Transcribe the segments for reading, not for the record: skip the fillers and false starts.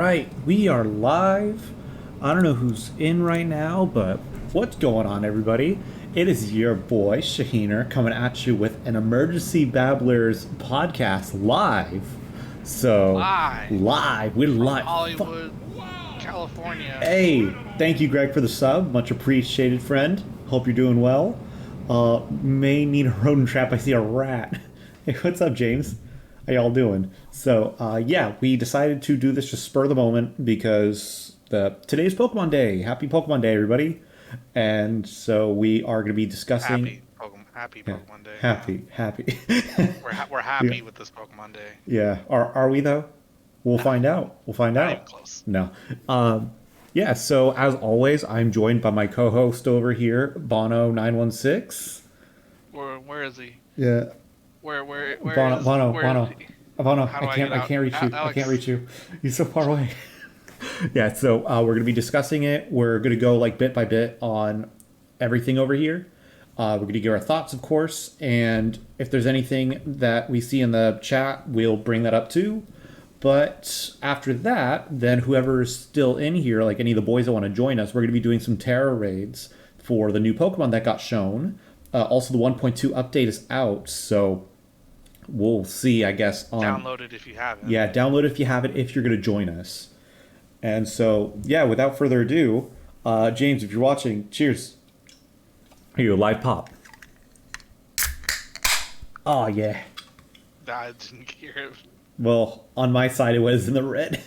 Right, we are live. I don't know who's in right now, but what's going on, everybody? It is your boy Shaheener coming at you with an Emergency Babblers podcast live. So Live live, we're from live. Hollywood, California. Hey, thank you, Greg, for the sub. Much appreciated, friend. Hope you're doing well. May need a rodent trap. I see a rat. Hey, what's up, James? How y'all doing? So, yeah, we decided to do this just spur of the moment because today's Pokemon Day. Happy Pokemon Day, everybody! And so we are going to be discussing. Happy Pokemon Day. Happy. We're happy Yeah. with this Pokemon Day. Yeah, are we though? We'll find out. We'll find Not out. even close. No. Yeah. So as always, I'm joined by my co-host over here, Bono 916. Where is he? Yeah. Where Bono, is Bono, where Bono. is he? Bono, How do I I can't. get I can't reach you. I Alex. can't reach you. You're so far away. Yeah. So we're gonna be discussing it. We're gonna go like bit by bit on everything over here. We're gonna give our thoughts, of course, and if there's anything that we see in the chat, we'll bring that up too. But after that, then whoever's still in here, like any of the boys that want to join us, we're gonna be doing some terror raids for the new Pokemon that got shown. Also, the 1.2 update is out, so we'll see, I guess. Download it if you haven't. Yeah, download it if you have it, if you're going to join us. And so, yeah, without further ado, James, if you're watching, cheers. Here you go, live pop. Oh, yeah. I didn't hear it. Well, on my side, it was in the red.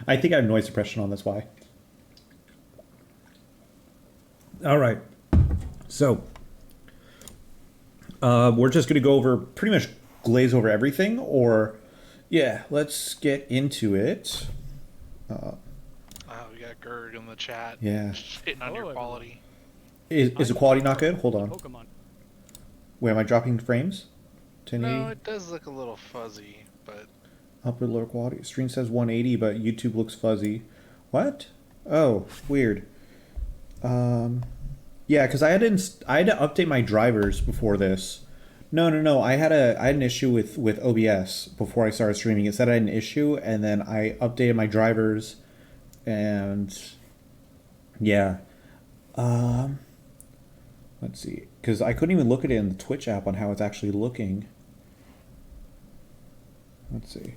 I think I have noise suppression on, that's why. All right. So, we're just going to go over, pretty much glaze over everything, or, yeah, let's get into it. We got Gerd in the chat. Yeah. Hitting on your quality. Is the quality not good? Hold on. Pokemon. Wait, am I dropping frames? 1080? No, it does look a little fuzzy, but Upload lower quality. Stream says 180, but YouTube looks fuzzy. What? Oh, weird. Yeah, because I had to update my drivers before this. No. I had an issue with OBS before I started streaming. It said I had an issue, and then I updated my drivers, and yeah. Let's see, because I couldn't even look at it in the Twitch app on how it's actually looking. Let's see.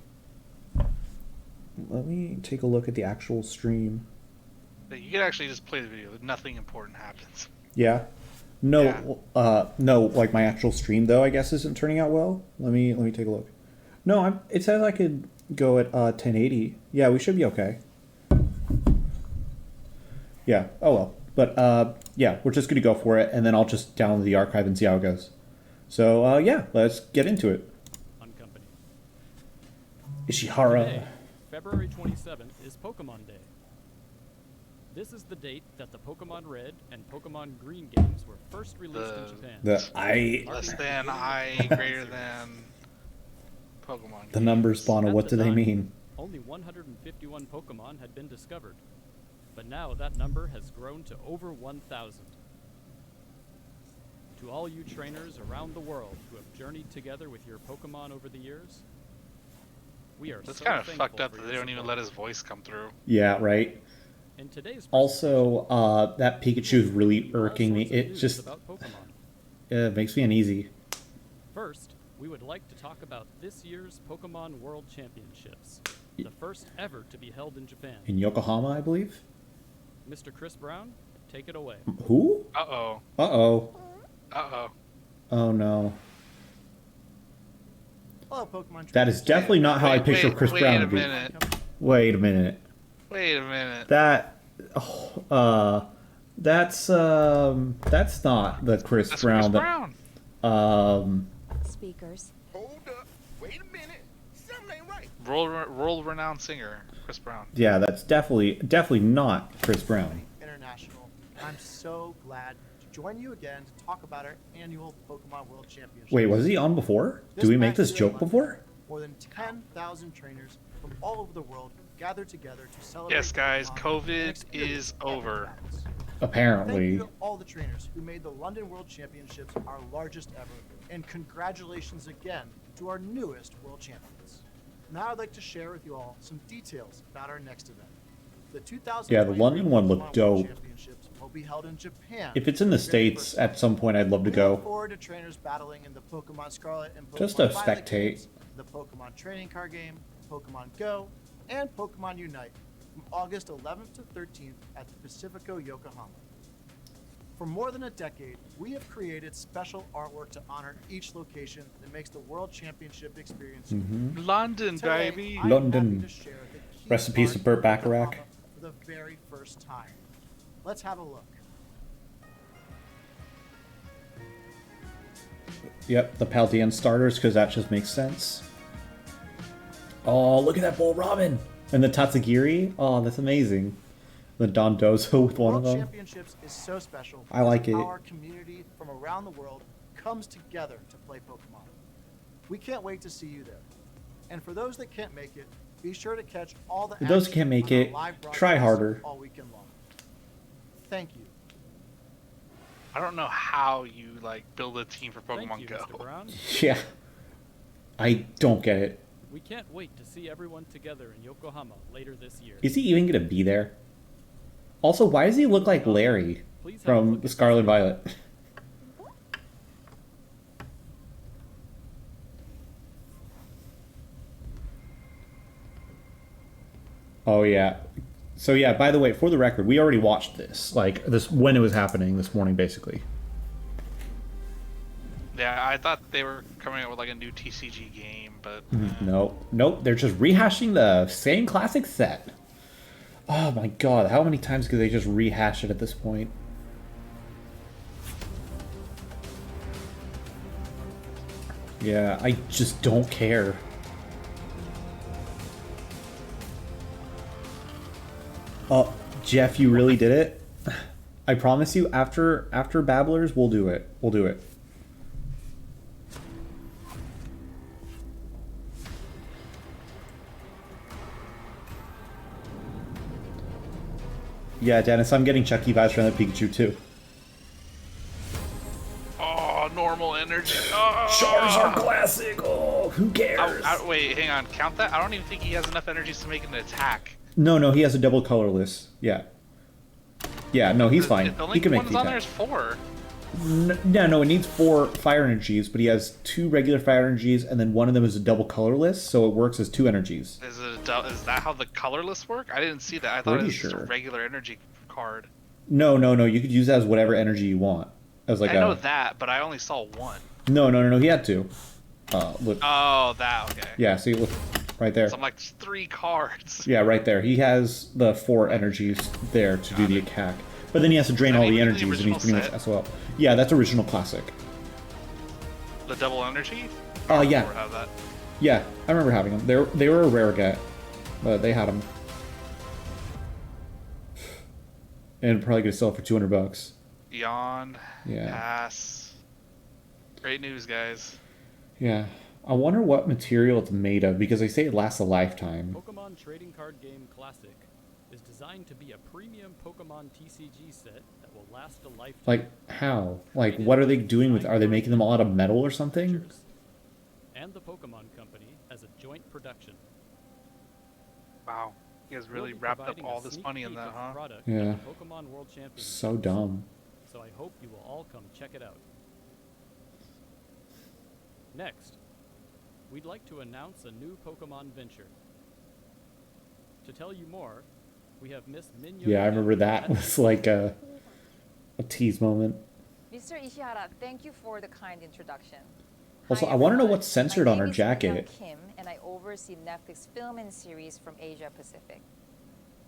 Let me take a look at the actual stream. you can actually just play the video. Nothing important happens. Yeah. No, no, like my actual stream though, I guess isn't turning out well. Let me take a look. No, it says I could go at 1080. Yeah, we should be okay. Yeah. Oh well. But yeah, we're just gonna go for it, and then I'll just download the archive and see how it goes. So yeah, let's get into it. On company. Ishihara. Today, February 27th is Pokemon Day. This is the date that the Pokemon Red and Pokemon Green games were first released in Japan. Less than, I, greater than Pokemon. The numbers, Bono, At what the do they time, mean? Only 151 Pokemon had been discovered, but now that number has grown to over 1,000. To all you trainers around the world who have journeyed together with your Pokemon over the years, we are That's so kind of thankful fucked up for that your they don't even support. let his voice come through. Yeah, right. In today's Also, that Pikachu is really all irking me. sorts of It news just about Pokemon. makes me uneasy. First, we would like to talk about this year's Pokemon World Championships, the first ever to be held in Japan. In Yokohama, I believe. Mr. Chris Brown, take it away. Who? Uh-oh. Uh-oh. Uh-oh. Oh no. Hello, Pokemon. That is definitely not how I picture Chris Brown to be. Wait a minute. Wait a minute. Wait a minute. That's not the Chris That's Brown Chris that Brown. Speakers. Hold up. Wait a minute. Something ain't right. World-renowned singer, Chris Brown. yeah, that's definitely not Chris Brown. International. I'm so glad to join you again to talk about our annual Pokemon World Championship. Wait, was he on before? Did we make this joke before? More than 10,000 trainers from all over the world gathered together to celebrate. Yes, guys, Pokemon COVID and experience is epic over. battles. Thank Apparently. you to all the trainers who made the London World Championships our largest ever, and congratulations again to our newest world champions. Now I'd like to share with you all some details about our next event. The Yeah, the London one looked dope. Championships will be held in Japan. If it's in the for very States, first at some point I'd love to we go. look forward to trainers battling in the Pokemon Scarlet and Pokemon Just to Violet spectate. games, the Pokemon Trading Card Game, Pokemon Go, and Pokemon Unite from August 11th to 13th at the Pacifico Yokohama. For more than a decade, we have created special artwork to honor each location that makes the World Championship experience unique. London, Today, baby. I'm London. happy to share the key Rest in peace to art Burt of Bacharach. Yokohama for the very first time. Let's have a look. Yep, the Paldean starters, because that just makes sense. Oh, look at that Bull Robin! And the Tatsugiri. Oh, that's amazing. The Dondozo with one of World them. Championships is so special. I like because it. Our community from around the world comes together to play Pokemon. We can't wait to see you there. And for those that can't make it, be sure to catch all the For those who action can't make on our it, live try broadcasts harder. all weekend long. Thank you. I don't know how you like build a team for Thank Pokemon you, Go. Mr. Brown. Yeah. I don't get it. We can't wait to see everyone together in Yokohama later this year. Is he even going to be there? Also, why does he look like Larry Please have a from look at Scarlet this. Violet? Oh, yeah. So, yeah, by the way, for the record, we already watched this. Like, this when it was happening this morning, basically. Yeah, I thought they were coming out with like a new TCG game, but Nope. They're just rehashing the same classic set. Oh, my God. How many times could they just rehash it at this point? Yeah, I just don't care. Oh, Jeff, you really did it? I promise you, after Babblers, we'll do it. We'll do it. Yeah, Dennis, I'm getting Chucky vibes from that Pikachu too. oh, normal energy. Oh. Charizard Classic! Oh, who cares? Wait, hang on. Count that. I don't even think he has enough energies to make an attack. No, he has a double colorless. Yeah. Yeah, no, he's fine. The He only can make one the that's on there attack. is 4. No, it needs 4 fire energies, but he has 2 regular fire energies, and then one of them is a double colorless, so it works as 2 energies. Is that how the colorless work? I didn't see that. I thought it Pretty was just a sure. regular energy card. No, you could use that as whatever energy you want. As like I know that, but I only saw 1. No, he had 2. Look. Oh, that, okay. Yeah, see, look, right there. So I'm like, 3 cards. Yeah, right there. He has the 4 energies there to do the attack. But then he has to drain Is that all the even in the energies, and he's pretty original much SOL. Yeah, that's original classic. The double energy? Yeah. Or have that. Yeah, I remember having them. They were a rare get, but they had them. And probably gonna sell it for $200. Beyond. Yeah. Pass. Great news, guys. Yeah. I wonder what material it's made of, because they say it lasts a lifetime. Pokemon Trading Card Game Classic is designed to be a premium Pokemon TCG set that will last a lifetime. Like, how? Like, what are they doing with... Are they making them all out of metal or something? And the Pokemon Company as a joint production. Wow. You guys really We'll be wrapped up providing a all this sneak money in peek that, of the huh? product Yeah. at the Pokemon World Championships. So dumb. So I hope you will all come check it out. Next, we'd like to announce a new Pokemon venture. To tell you more, we have Miss Minyo. Yeah, I remember that was like a tease moment. Mr. Ishihara, thank you for the kind introduction. Also, Hi, I wanna know everyone. what's censored My on her name is jacket. Minyoung Kim, and I oversee Netflix film and series from Asia Pacific.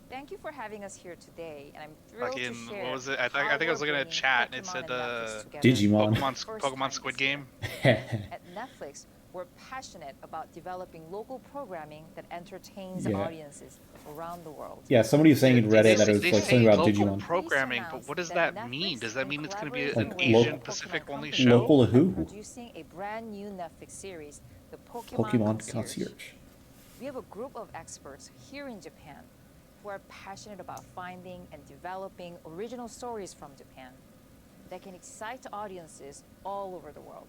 Thank you for having us here today, and I'm thrilled to Fucking, share. what was it? I think how I was we're looking at bringing chat and it Pokemon said, Netflix together Digimon. for the first Pokemon time Squid this year. Game. At Netflix, we're passionate about developing local programming that entertains Yeah. audiences around the world. Yeah, somebody was saying in Reddit that it was They like say something about local Digimon. programming, but what does That that mean? Netflix, Does that in mean it's going to be collaboration an with Asian local- Pacific only Pokemon show? Local to who? Producing a brand new Netflix series, the Pokemon Concierge. We have a group of experts here in Japan who are passionate about finding and developing original stories from Japan that can excite audiences all over the world.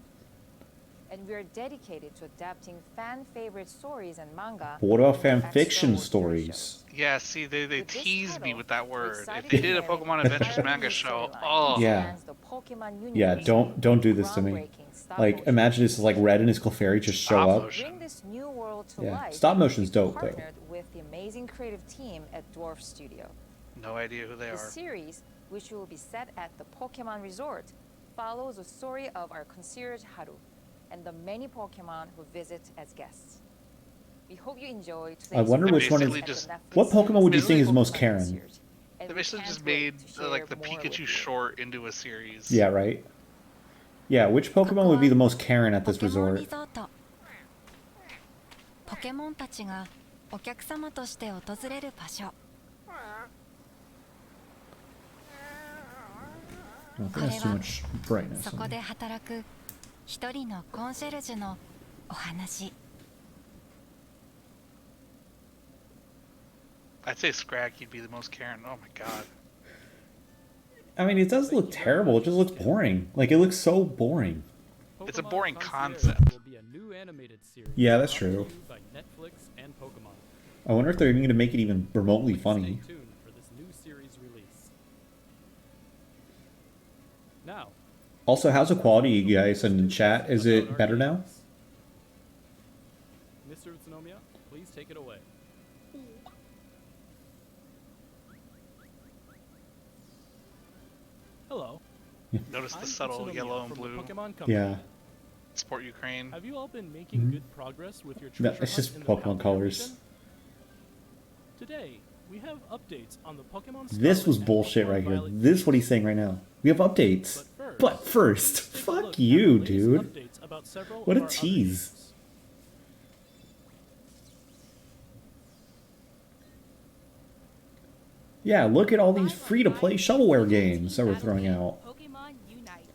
And we're dedicated to adapting fan favorite stories and manga. What about into fan extra fiction ordinary stories? shows. Yeah, see, they With this teased me title, with that we're word. If excited they to did a narrate Pokemon an Adventures entirely manga new show, storyline oh. that Yeah. spans the Pokemon universe Yeah, don't do this to me. groundbreaking stop Like, motion imagine this is like Red and his Clefairy just show Stop up. motion. bring this new world to Yeah, life. stop motion's we've dope, though. partnered with the amazing creative team at Dwarf Studio. No idea who they The are. series, which will be set at the Pokemon Resort, follows the story of our concierge Haru and the many Pokemon who visit as guests. We hope you enjoy today's I wonder which one is. Basically just- What Pokemon would you think is the most Pokemon Karen? concierge, and They we basically can't just wait made to share like the more with Pikachu you. short into a series. Yeah, right? Yeah, which Pokemon would be the most Karen at this ポケモン resort? リゾートポケモンたちがお客様として訪れる場所 I think that's too much brightness. そこで働く一人のコンシェルジュのお話 I'd say Scraggy'd be the most Karen. Oh my god. I mean, it does look terrible. It just looks boring. Like, it looks so boring. It's a Pokemon boring Concierge concept. will be a new animated series Yeah, that's brought to true. you by Netflix and Pokemon. I wonder if they're even going to make it even remotely funny. Stay tuned for this new series release. Now, Also, how's the quality, you guys, in the chat? Is it better now? Mr. Utsunomiya, please take it away. Hello. Notice the I'm subtle Utsunomiya yellow and from the blue. Pokemon Company. Yeah. Sport Ukraine. Have you all been making good progress with your No, treasure it's just hunt in the Pokemon Paldea colors. region? Today, we have updates on the Pokemon This Scarlet was and bullshit Pokemon right here. Violet This is what he's saying right now. We have updates. But first, let's take a fuck look at you, the latest dude. updates about several What of a our other tease. games. Yeah, look at all these free-to-play shovelware games that we're throwing out. Pokemon Unite.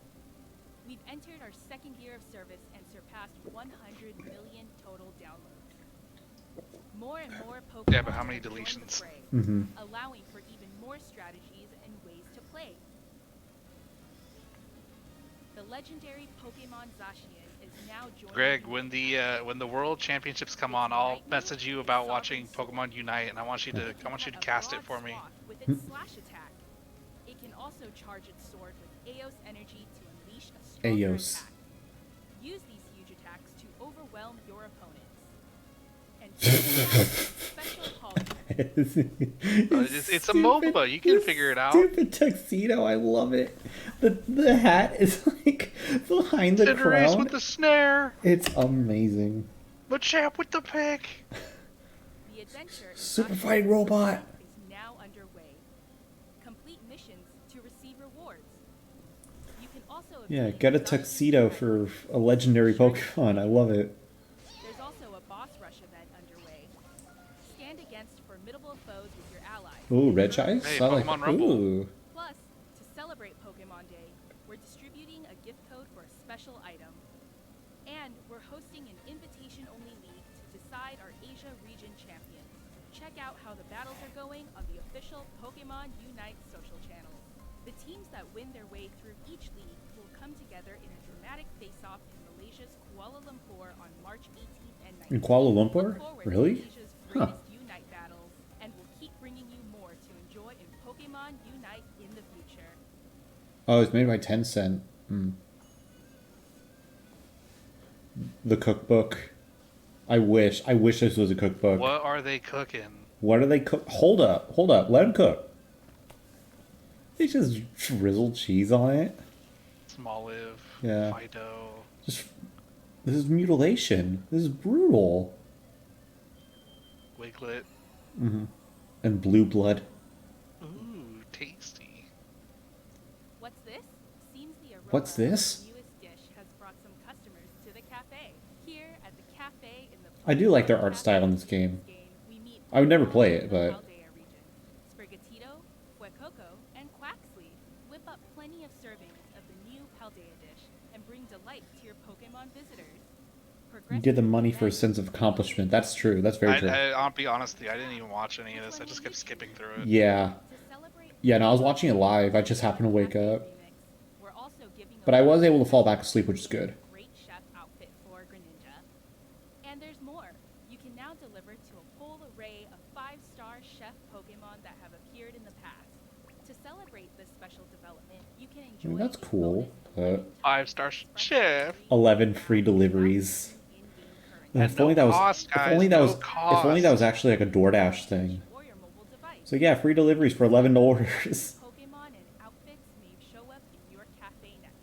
We've entered our second year of service and surpassed 100 million total downloads. More and more Pokemon Yeah, but how many have joined the deletions? fray, Mm-hmm. allowing for even more strategies and ways to play. The legendary Pokemon Zacian is now joining Greg, when the World Championships come on, I'll message you about watching Pokemon Unite, and I want you to cast it for me. With its slash attack. It can also charge its sword with Eos energy to unleash a stronger Eos. attack. Use these huge attacks to overwhelm your opponents. And special hologram. It's a MOBA. You can figure it out. Stupid tuxedo. I love it. The hat is like behind the Cinderace crown. with the snare. It's amazing. Machamp with the pick. The adventure Super Zacian fighting robot. is now underway. Complete missions to receive rewards. You can also Yeah, obtain get a Zacian tuxedo credits. for a legendary Pokemon. I love it. There's also a boss rush event underway. Stand against formidable foes with your allies. Ooh, red chives? Hey, I like Pokemon that. Rumble. Ooh. Plus, to celebrate Pokemon Day, we're distributing a gift code for a special item. And we're hosting an invitation-only league to decide our Asia region champion. Check out how the battles are going on the official Pokemon Unite social channels. The teams that win their way through each league will come together in a dramatic face-off in Malaysia's Kuala Lumpur on March 18th and 19th. In Kuala Lumpur? Look forward Really? to Asia's Huh. greatest Unite battles, and we'll keep bringing you more to enjoy in Pokemon Unite in the future. Oh, it's made by Tencent. Hmm. The cookbook. I wish this was a cookbook. What are they cooking? What are they cook? Hold up. Let them cook. They just drizzle cheese on it. Smoliv. Yeah. Fido. Just this is mutilation. This is brutal. Wiglet. And blue blood. Ooh, tasty. What's this? Seems the aroma What's this? of the newest dish has brought some customers to the cafe. Here at the cafe in the I do like their art Cafe style in this game. we meet I would never Pokemon play it, from the but- Paldea region. Sprigatito, Fuecoco, and Quaxley whip up plenty of servings of the new Paldea dish and bring delight to your Pokemon visitors. You get the money for a sense of accomplishment. That's true. That's very true. I'll be honest with you, I didn't even watch any of this. I just kept skipping through it. Yeah. To celebrate Yeah, no, I was watching it live. I just happened to wake up. We're also giving But I was away able to fall back asleep, which is good. great chef outfit for appeared in the past. To celebrate this special development, you can I enjoy mean, that's a cool, bonus but 5-star chef. 11 free deliveries. And If only no that was, cost, if guys, only that no was, if only that was cost. actually like a DoorDash thing. or your mobile device. So yeah, free deliveries for $11. Pokemon and outfits may show up in your cafe next.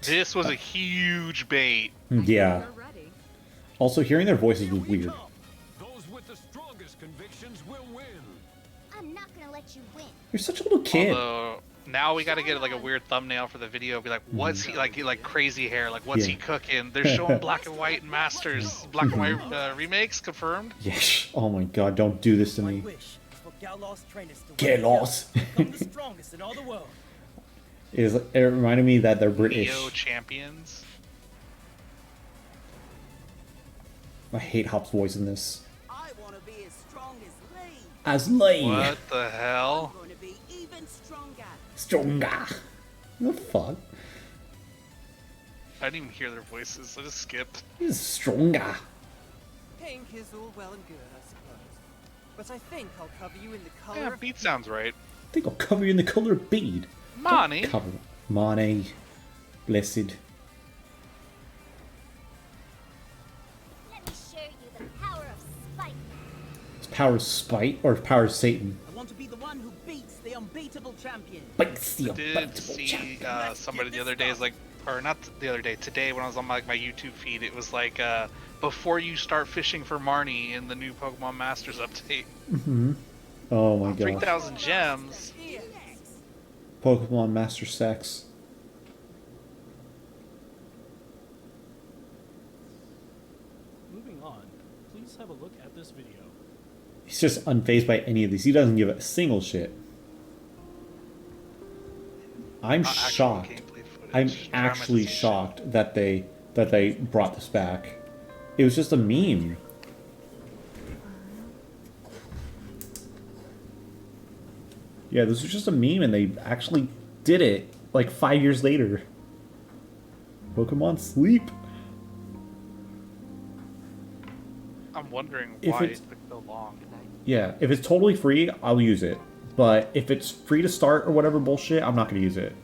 This was a huge bait. Yeah. Also, hearing their voices was weird. Those with the strongest convictions will win. I'm not gonna let you win. You're such a little kid. Although now we got to get like a weird thumbnal for the video. Be like, what's he like? Crazy hair. Like, what's he Yeah. cooking? They're showing black and white and Masters, black and white remakes confirmed. Yes. Oh my god, don't do this to me. Get lost. It reminded me that they're British. Neo champions. I hate Hop's voice in this. I want to be as strong as Lee. As Lee. What the hell? I'm going to be even stronger. Stronger. The fuck? I didn't even hear their voices. I just skipped. He's stronger. Pink is all well and good, I suppose. But I think I'll cover you in the color Yeah, of... beat sounds right. I think I'll cover you in the colour of bead. Money. Cover. Money. Blessed. Let me show you the power of spite. It's power of spite or power of Satan? I want to be the one who beats the unbeatable champion. Bites the I did unbeatable see champion. somebody the other day is like, or not the other day, today when I was on my YouTube feed, it was like, before you start fishing for Marnie in the new Pokemon Masters update. Mm-hmm. Oh my god. 3,000 gems. Pokemon Master Sex. Moving on, please have a look at this video. He's just unfazed by any of these. He doesn't give a single shit. I'm Actual shocked. gameplay footage, I'm actually dramatization. shocked that they brought this back. It was just a meme. Yeah, this was just a meme and they actually did it like 5 years later. Pokemon Sleep. I'm wondering If why it it's- took so long. Yeah, if it's totally free, I'll use it. But if it's free to start or whatever bullshit, I'm not going to use it.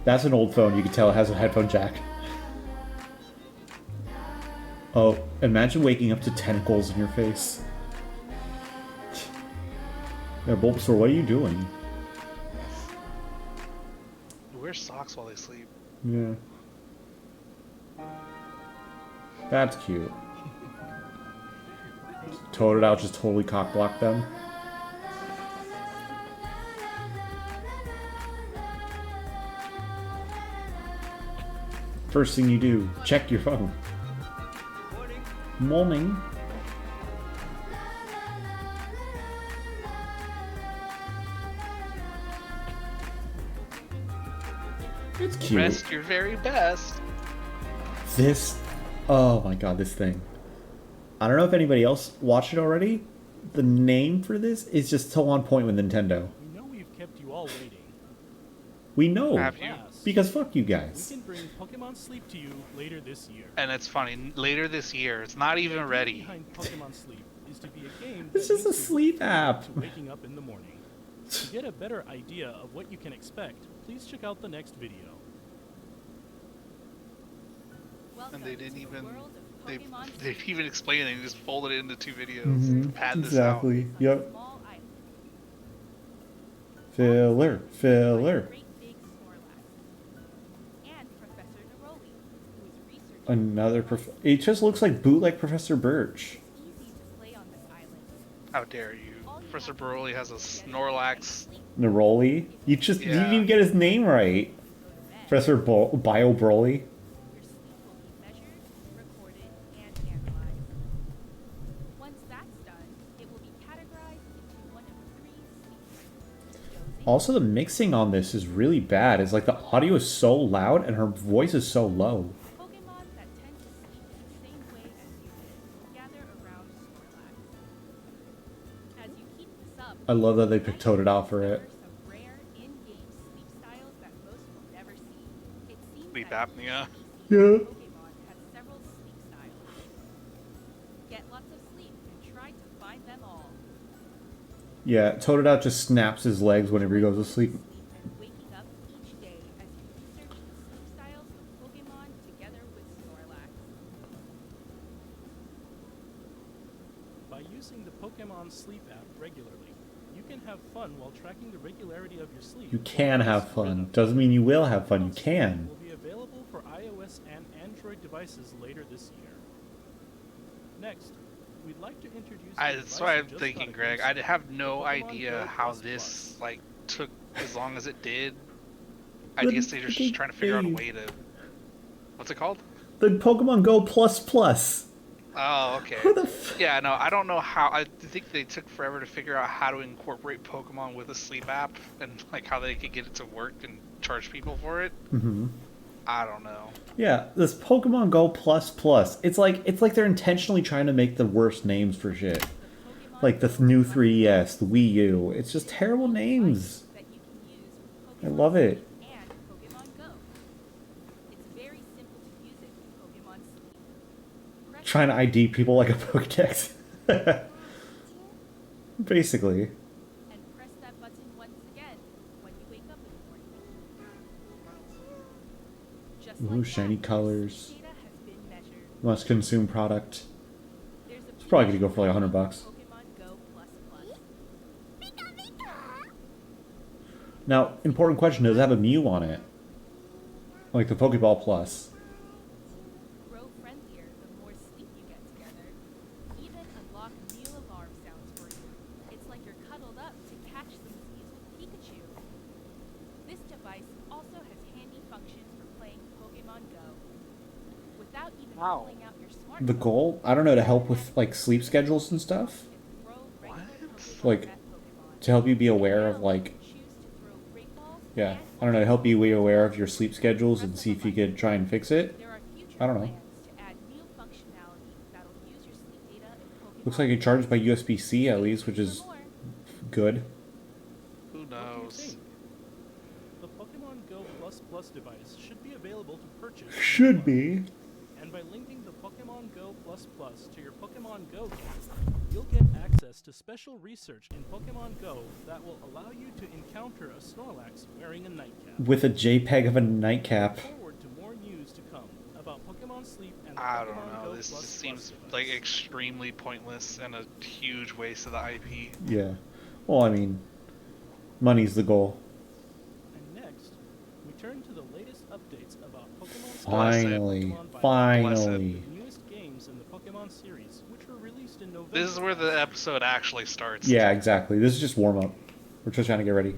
That's an old phone. You can tell it has a headphone jack. Oh, imagine waking up to tentacles in your face. Yeah, Bulbasaur, what are you doing? Who wears socks while they sleep? Yeah. That's cute. Totodile just totally cockblocked them. First thing you do, check your phone. Morning. It's cute. Rest your very best. This, oh my god, this thing. I don't know if anybody else watched it already. The name for this is just so on point with Nintendo. We know we've kept you all waiting. We know. Have you? Because fuck you We guys. can bring Pokemon Sleep to you later this year. And it's funny, later this year, it's not even The idea ready. Behind Pokemon Sleep is to be a game It's that just a leads you sleep quickly app. to waking up in the morning. To get a better idea of what you can expect, please check out the next video. Welcome And they didn't to the even, world of they Pokemon didn't even explain it, they just folded it into 2 videos. Mhm, Pad this out. exactly. Yep. Small island. Filler. Filler. Great big Snorlax. And Professor Neroli, who is researching. Another it just looks like bootleg Professor Birch. Easy to play on this island. How dare you? Professor Broly has a Snorlax. Neroli. You didn't Yeah. even get his name right. Professor Bio Broly. Your sleep will be measured, recorded, and analyzed. Once that's done, it will be categorized into one of 3 sleep cycles: Also, the mixing on this is really bad. It's like the audio is so loud and her voice is so low. Pokemon that tend to sleep in the same way as you did gather around Snorlax. As you keep this up, I love that they picked Totodile for it. some rare in-game sleep styles that most will never see. It seems Sleep that apnea. Yeah. Pokemon has several sleep styles. Get lots of sleep and try to find them all. Yeah, Totodile just snaps his legs whenever he goes to sleep. And waking up each day as you research the sleep styles of Pokemon together with Snorlax. By using the Pokemon Sleep app regularly, you can have fun while tracking the regularity of your sleep. You can have fun. Doesn't mean you will have fun. You can. Will be available for iOS and Android devices later this year. Next, we'd like to introduce. That's what I'm thinking, Greg. I have no idea how this like took as long as it did. I guess they're just trying to figure out a way to. What's it called? The Pokemon Go Plus Plus. Oh, okay. Yeah, no, I don't know how. I think they took forever to figure out how to incorporate Pokemon with a sleep app and like how they could get it to work and charge people for it. Mm-hmm. I don't know. Yeah, this Pokemon Go Plus Plus. It's like they're intentionally trying to make the worst names for shit. Like the new 3DS, the Wii U. It's just terrible names. I love it. And Pokemon Go. It's very simple to use it with Pokemon Sleep. Trying to ID people like a Pokedex. Basically. And press that button once again when you wake up in the morning. Just Ooh, like shiny that, colors. data has been measured. Must consume product. There's a It's probably gonna go for like $100. Pokemon Go Plus Plus. Now, important question: does it have a Mew on it? Like the Pokeball Plus. Grow friendlier the more sleep you get together. Even unlock new alarm sounds for you. It's like you're cuddled up to catch some Z's with Pikachu. This device also has handy functions for playing Pokemon Go. Without even pulling out your smartphone. The goal, I don't know, to help with like sleep schedules and stuff. Like to help you be aware of like. Yeah, I don't know, to help you be aware of your sleep schedules and see if you could try and fix it. I don't know. Looks like it charges by USB-C at least, which is good. Who knows? The Pokemon Go Plus Plus device should be available to purchase. Should be. And by linking the Pokemon Go Plus Plus to your Pokemon Go game, you'll get access to special research in Pokemon Go that will allow you to encounter a Snorlax wearing a nightcap. With a JPEG of a nightcap. Look forward to more news to come about Pokemon Sleep and the I Pokemon don't know. Go This Plus just Plus seems device. like extremely pointless and a huge waste of the IP. Yeah. Well, I mean, money's the goal. And next, we turn to the latest updates about Pokemon Finally. Pokemon Finally. the newest games in the Pokemon series, which were released in November. This is where the episode actually starts. Yeah, exactly. This is just warm up. We're just trying to get ready.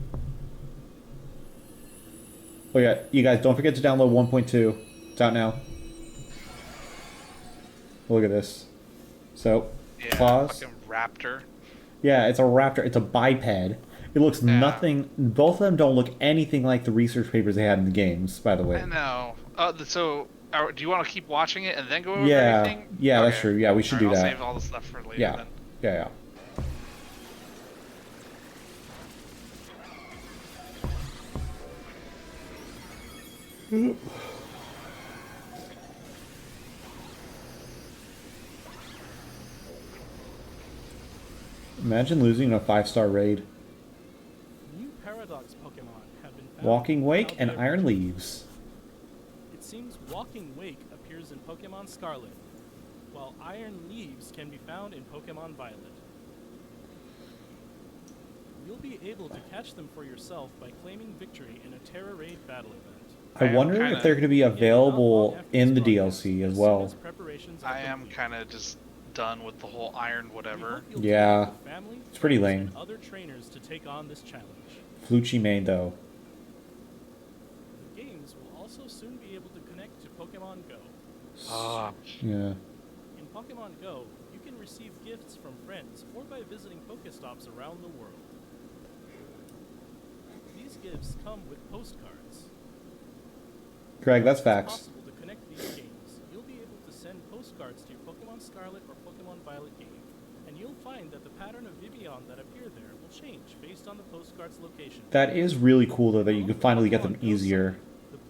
Oh yeah, you guys don't forget to download 1.2. It's out now. Look at this. So, Yeah, claws. fucking raptor. Yeah, it's a raptor. It's a biped. It looks nothing. Both of them don't look anything like the research papers they had in the games, by the way. I know. So, do you want to keep watching it and then go over Yeah, everything? yeah, that's Okay. true. Yeah, we should do Alright, that. I'll save all the stuff for later Yeah, then. yeah. Imagine losing a 5-star raid. New Paradox Pokemon have been found Walking Wake out and there. Iron Leaves. It seems Walking Wake appears in Pokemon Scarlet, while Iron Leaves can be found in Pokemon Violet. You'll be able to catch them for yourself by claiming victory in a Terra Raid battle event. I wonder if they're going to be available in the DLC as well. I am kind of just done with the whole iron whatever. Yeah, it's pretty lame. Other trainers to take on this challenge. Flucci main though. The games will also soon be able to connect to Pokemon Go. Yeah. In Pokemon Go, you can receive gifts from friends or by visiting Pokestops around the world. gifts come with postcards. Greg, that's It's facts. possible to connect these games. You'll be able to send postcards to your Pokemon Scarlet or Pokemon Violet game, and you'll find that the pattern of Vivian that appear there will change based on the postcard's location. That is really cool, though, that you can finally get them easier.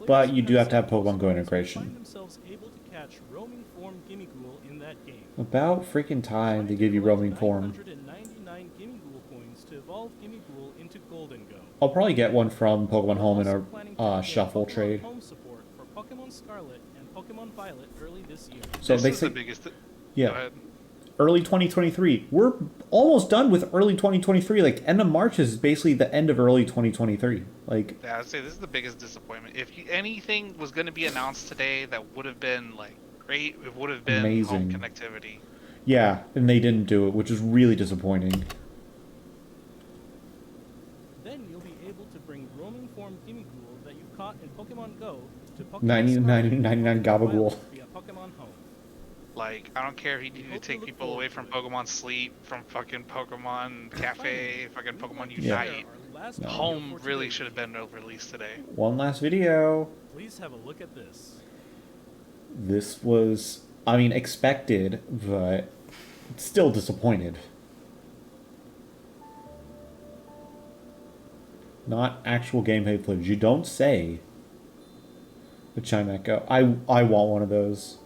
But you do have to have Pokemon Go Find integration. themselves able to catch roaming form Gimmighoul in that game. About freaking time they give you roaming form. 999 Gimmighoul coins to evolve Gimmighoul into Golden Go. I'll probably get one from Pokemon Home in Also planning to a get shuffle Pokemon trade. Home support for Pokemon Scarlet and Pokemon Violet early this year. So This they is say, the biggest. Go yeah, ahead. early 2023. We're almost done with early 2023. Like end of March is basically the end of early 2023. Like Yeah, I'd say this is the biggest disappointment. If anything was going to be announced today that would have been like great, it would have been home Amazing. connectivity. yeah, and they didn't do it, which is really disappointing. Then you'll be able to bring roaming form Gimmighoul that you caught in Pokemon Go to Pokemon 99 Gabagool. via Pokemon Home. Like, I don't care if you need to hope take you look people away from forward Pokemon Sleep, from fucking Pokemon Cafe, fucking Pokemon Yeah. Unite. Our last No. video Home for really today. should have been released today. One last video. Please have a look at this. This was, I mean, expected, but still disappointed. Not actual gameplay footage. You don't say. The Chime Echo. I want one of those.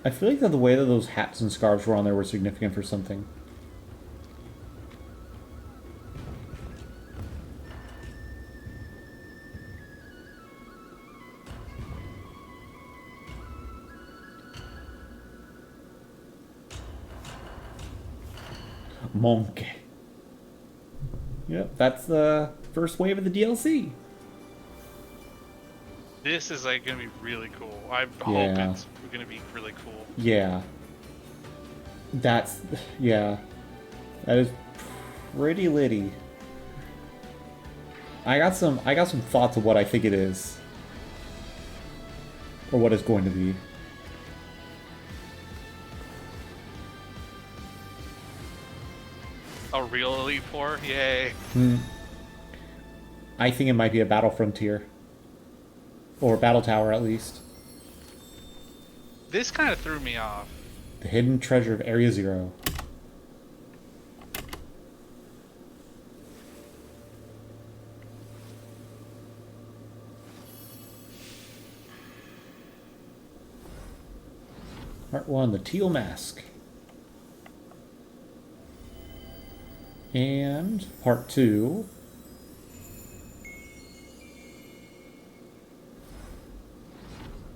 I feel like that the way that those hats and scarves were on there were significant for something. Monkey. Yep, that's the first wave of the DLC. This is like gonna be really cool. I hope Yeah. it's gonna be really cool. Yeah. That's, yeah. That is pretty litty. I got some thoughts of what I think it is. Or what it's going to be. A real Elite Four, yay! I think it might be a Battle Frontier. Or Battle Tower, at least. This kind of threw me off. The hidden treasure of Area Zero. Part 1, the Teal Mask. And Part 2,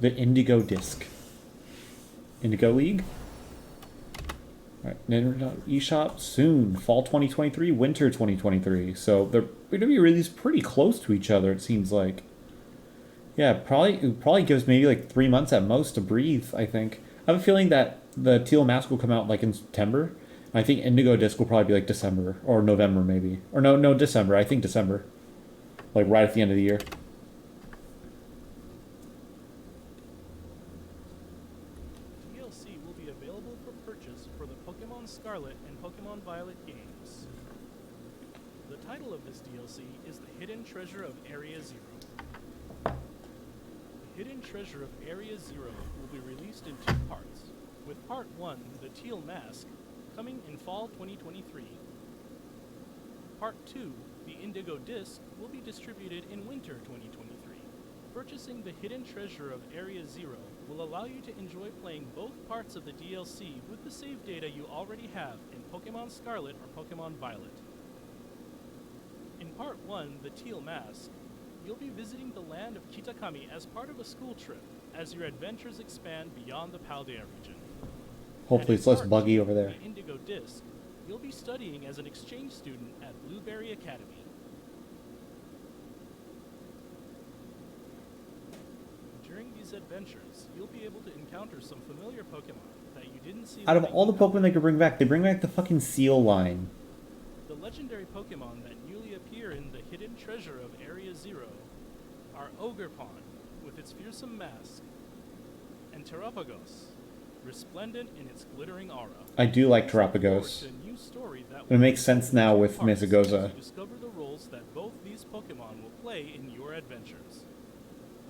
the Indigo Disc. Indigo League? Alright, Nintendo eShop soon. Fall 2023, winter 2023. So they're going to be released pretty close to each other, it seems like. Yeah, it probably gives maybe like 3 months at most to breathe, I think. I have a feeling that the Teal Mask will come out like in September. And I think Indigo Disc will probably be like December or November maybe. Or no, December. I think December. Like right at the end of the year. DLC will be available for purchase for the Pokemon Scarlet and Pokemon Violet games. The title of this DLC is The Hidden Treasure of Area Zero. The Hidden Treasure of Area Zero will be released in 2 parts, with Part 1, The Teal Mask, coming in fall 2023. Part 2, The Indigo Disc, will be distributed in winter 2023. Purchasing the Hidden Treasure of Area Zero will allow you to enjoy playing both parts of the DLC with the save data you already have in Pokemon Scarlet or Pokemon Violet. In Part 1, The Teal Mask, you'll be visiting the land of Kitakami as part of a school trip as your adventures expand beyond the Paldea region. Hopefully And it's in less Part buggy 2, over there. The Indigo Disc, you'll be studying as an exchange student at Blueberry Academy. During these adventures, you'll be able to encounter some familiar Pokemon that you didn't see Out of when all the they came out. Pokemon they could bring back, they bring back the fucking Seal line. The legendary Pokemon that newly appear in the Hidden Treasure of Area Zero are Ogerpon, with its fearsome mask, and Terapagos, resplendent in its glittering aura. I do like Terapagos. It makes sense now with Mesagoza. Discover the roles that both these Pokemon will play in your adventures.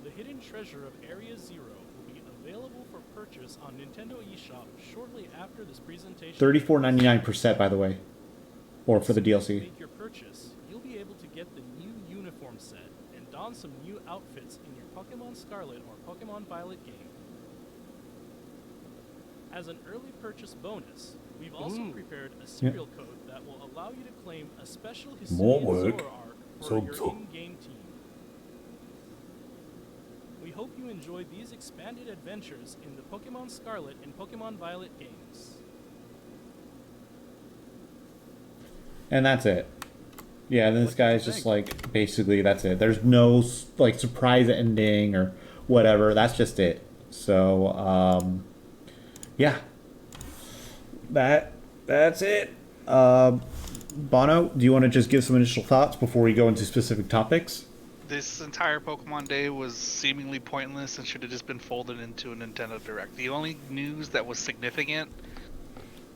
The hidden treasure of Area Zero will be available for purchase on Nintendo eShop shortly after this presentation. $34.99% by the way, or for the DLC. Make your purchase, you'll be able to get the new uniform set and don some new outfits in your Pokemon Scarlet or Pokemon Violet game. As an early purchase bonus, we've also prepared a serial code that will allow you to claim a special Hisuian Zora arc for your in-game team. We hope you enjoy these expanded adventures in the Pokemon Scarlet and Pokemon Violet games. And that's it. Yeah, and this guy's just like, basically that's it. There's no like surprise ending or whatever. That's just it. So, yeah. That's it. Bono, do you want to just give some initial thoughts before we go into specific topics? This entire Pokemon Day was seemingly pointless and should have just been folded into a Nintendo Direct. The only news that was significant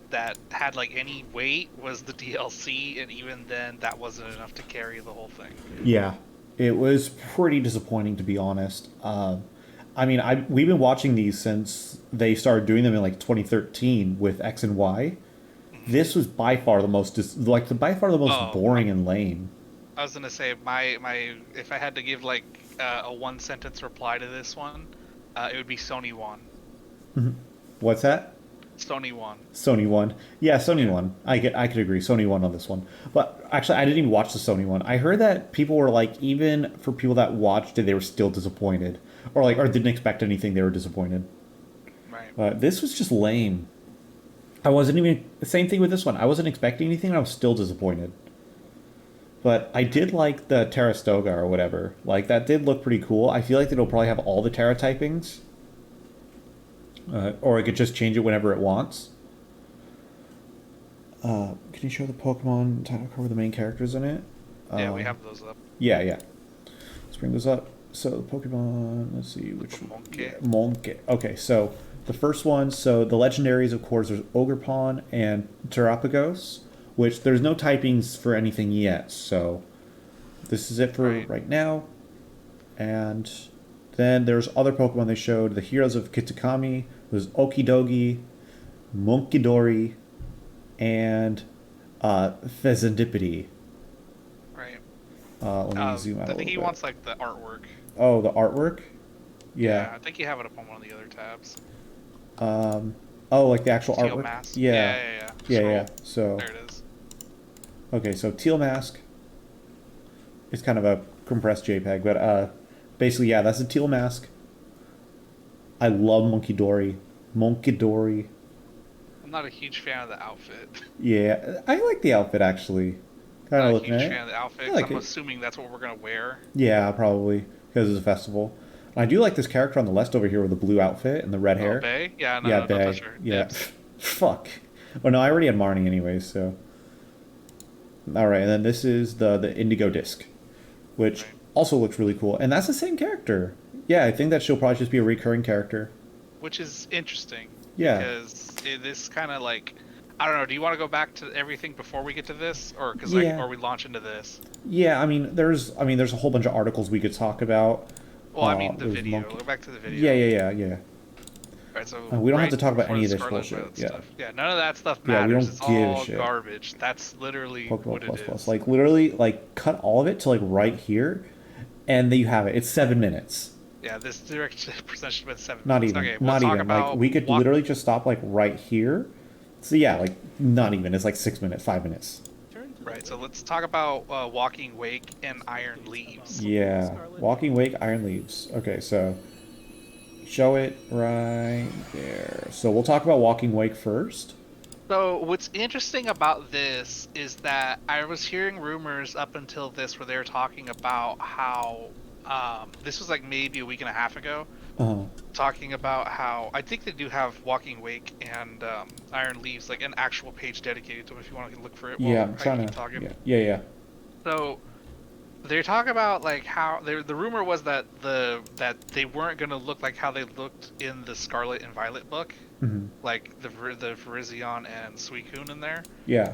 that had like any weight was the DLC, and even then that wasn't enough to carry the whole thing. Yeah, it was pretty disappointing, to be honest. I mean, we've been watching these since they started doing them in like 2013 with X and Y. This was by far the most boring and lame. I was gonna say my if I had to give like a one sentence reply to this one, it would be Sony won. What's that? Sony won. Sony won. Yeah, Sony won. I could agree. Sony won on this one. But actually, I didn't even watch the Sony one. I heard that people were like, even for people that watched it, they were still disappointed, or didn't expect anything. They were disappointed. Right. This was just lame. I wasn't even the same thing with this one. I wasn't expecting anything, and I was still disappointed. But I did like the Terrastoga or whatever. Like, that did look pretty cool. I feel like it'll probably have all the Terra typings. Or it could just change it whenever it wants. Can you show the Pokemon title card with the main characters in it? Yeah, we have those up. Yeah. Let's bring those up. So, the Pokemon, let's see. Which one? Monkey. Okay, so the first one, so the legendaries, of course, there's Ogerpon and Terapagos, which there's no typings for anything yet, so this is it for right now. And then there's other Pokemon they showed, the Heroes of Kitakami, there's Okidogi, Monkidori, and Fezandipity. Right. Let me zoom out I think he bit. wants like the artwork. Oh, the artwork? Yeah. I think you have it up on one of the other tabs. Oh, like the actual Teal artwork? mask. Yeah. So there it is. Okay, so Teal Mask. It's kind of a compressed JPEG, but basically, yeah, that's a Teal Mask. I love Monkidori. I'm not a huge fan of the outfit. Yeah, I like the outfit actually. Kind of looking at it. I'm not a huge fan of the outfit. I like I'm it. assuming that's what we're gonna wear. Yeah, probably because it's a festival. And I do like this character on the left over here with the blue outfit and the red hair. Bay? Yeah, no, yeah, no, Bay. don't touch her. Yeah. Fuck. Well, no, I already had Marnie anyways, so. All right, and then this is the Indigo Disc, which also looks really cool, and that's the same character. Yeah, I think that she'll probably just be a recurring character. Which is interesting. Yeah. Because this kind of like, I don't know. Do you want to go back to everything before we get to this, or or we launch into this? Yeah, I mean, there's a whole bunch of articles we could talk about. Well, I mean the video. Go back to the video. Yeah. Right, so we don't have to talk about any of this bullshit. Yeah. None of that stuff matters. Yeah, we don't it's give all a shit. garbage. That's literally what it is. Like literally, like cut all of it to like right here, and there you have it. It's 7 minutes. Yeah, this direct present should have been 7 Not minutes. even. Okay, we'll Not talk even. about Like we could literally just stop like right here. So yeah, like not even. It's like 6 minutes, 5 minutes. Right, so let's talk about Walking Wake and Iron Leaves. Yeah, Walking Wake, Iron Leaves. Okay, so show it right there. So we'll talk about Walking Wake first. So what's interesting about this is that I was hearing rumors up until this where they were talking about how this was like maybe a week and a half ago. Talking about how I think they do have Walking Wake and Iron Leaves, like an actual page dedicated to them if you want to look for it. Yeah, I'm trying to. Talking. Yeah. So They talk about like how the rumor was that they weren't gonna look like how they looked in the Scarlet and Violet book, like the Virizion and Suicune in there. Yeah.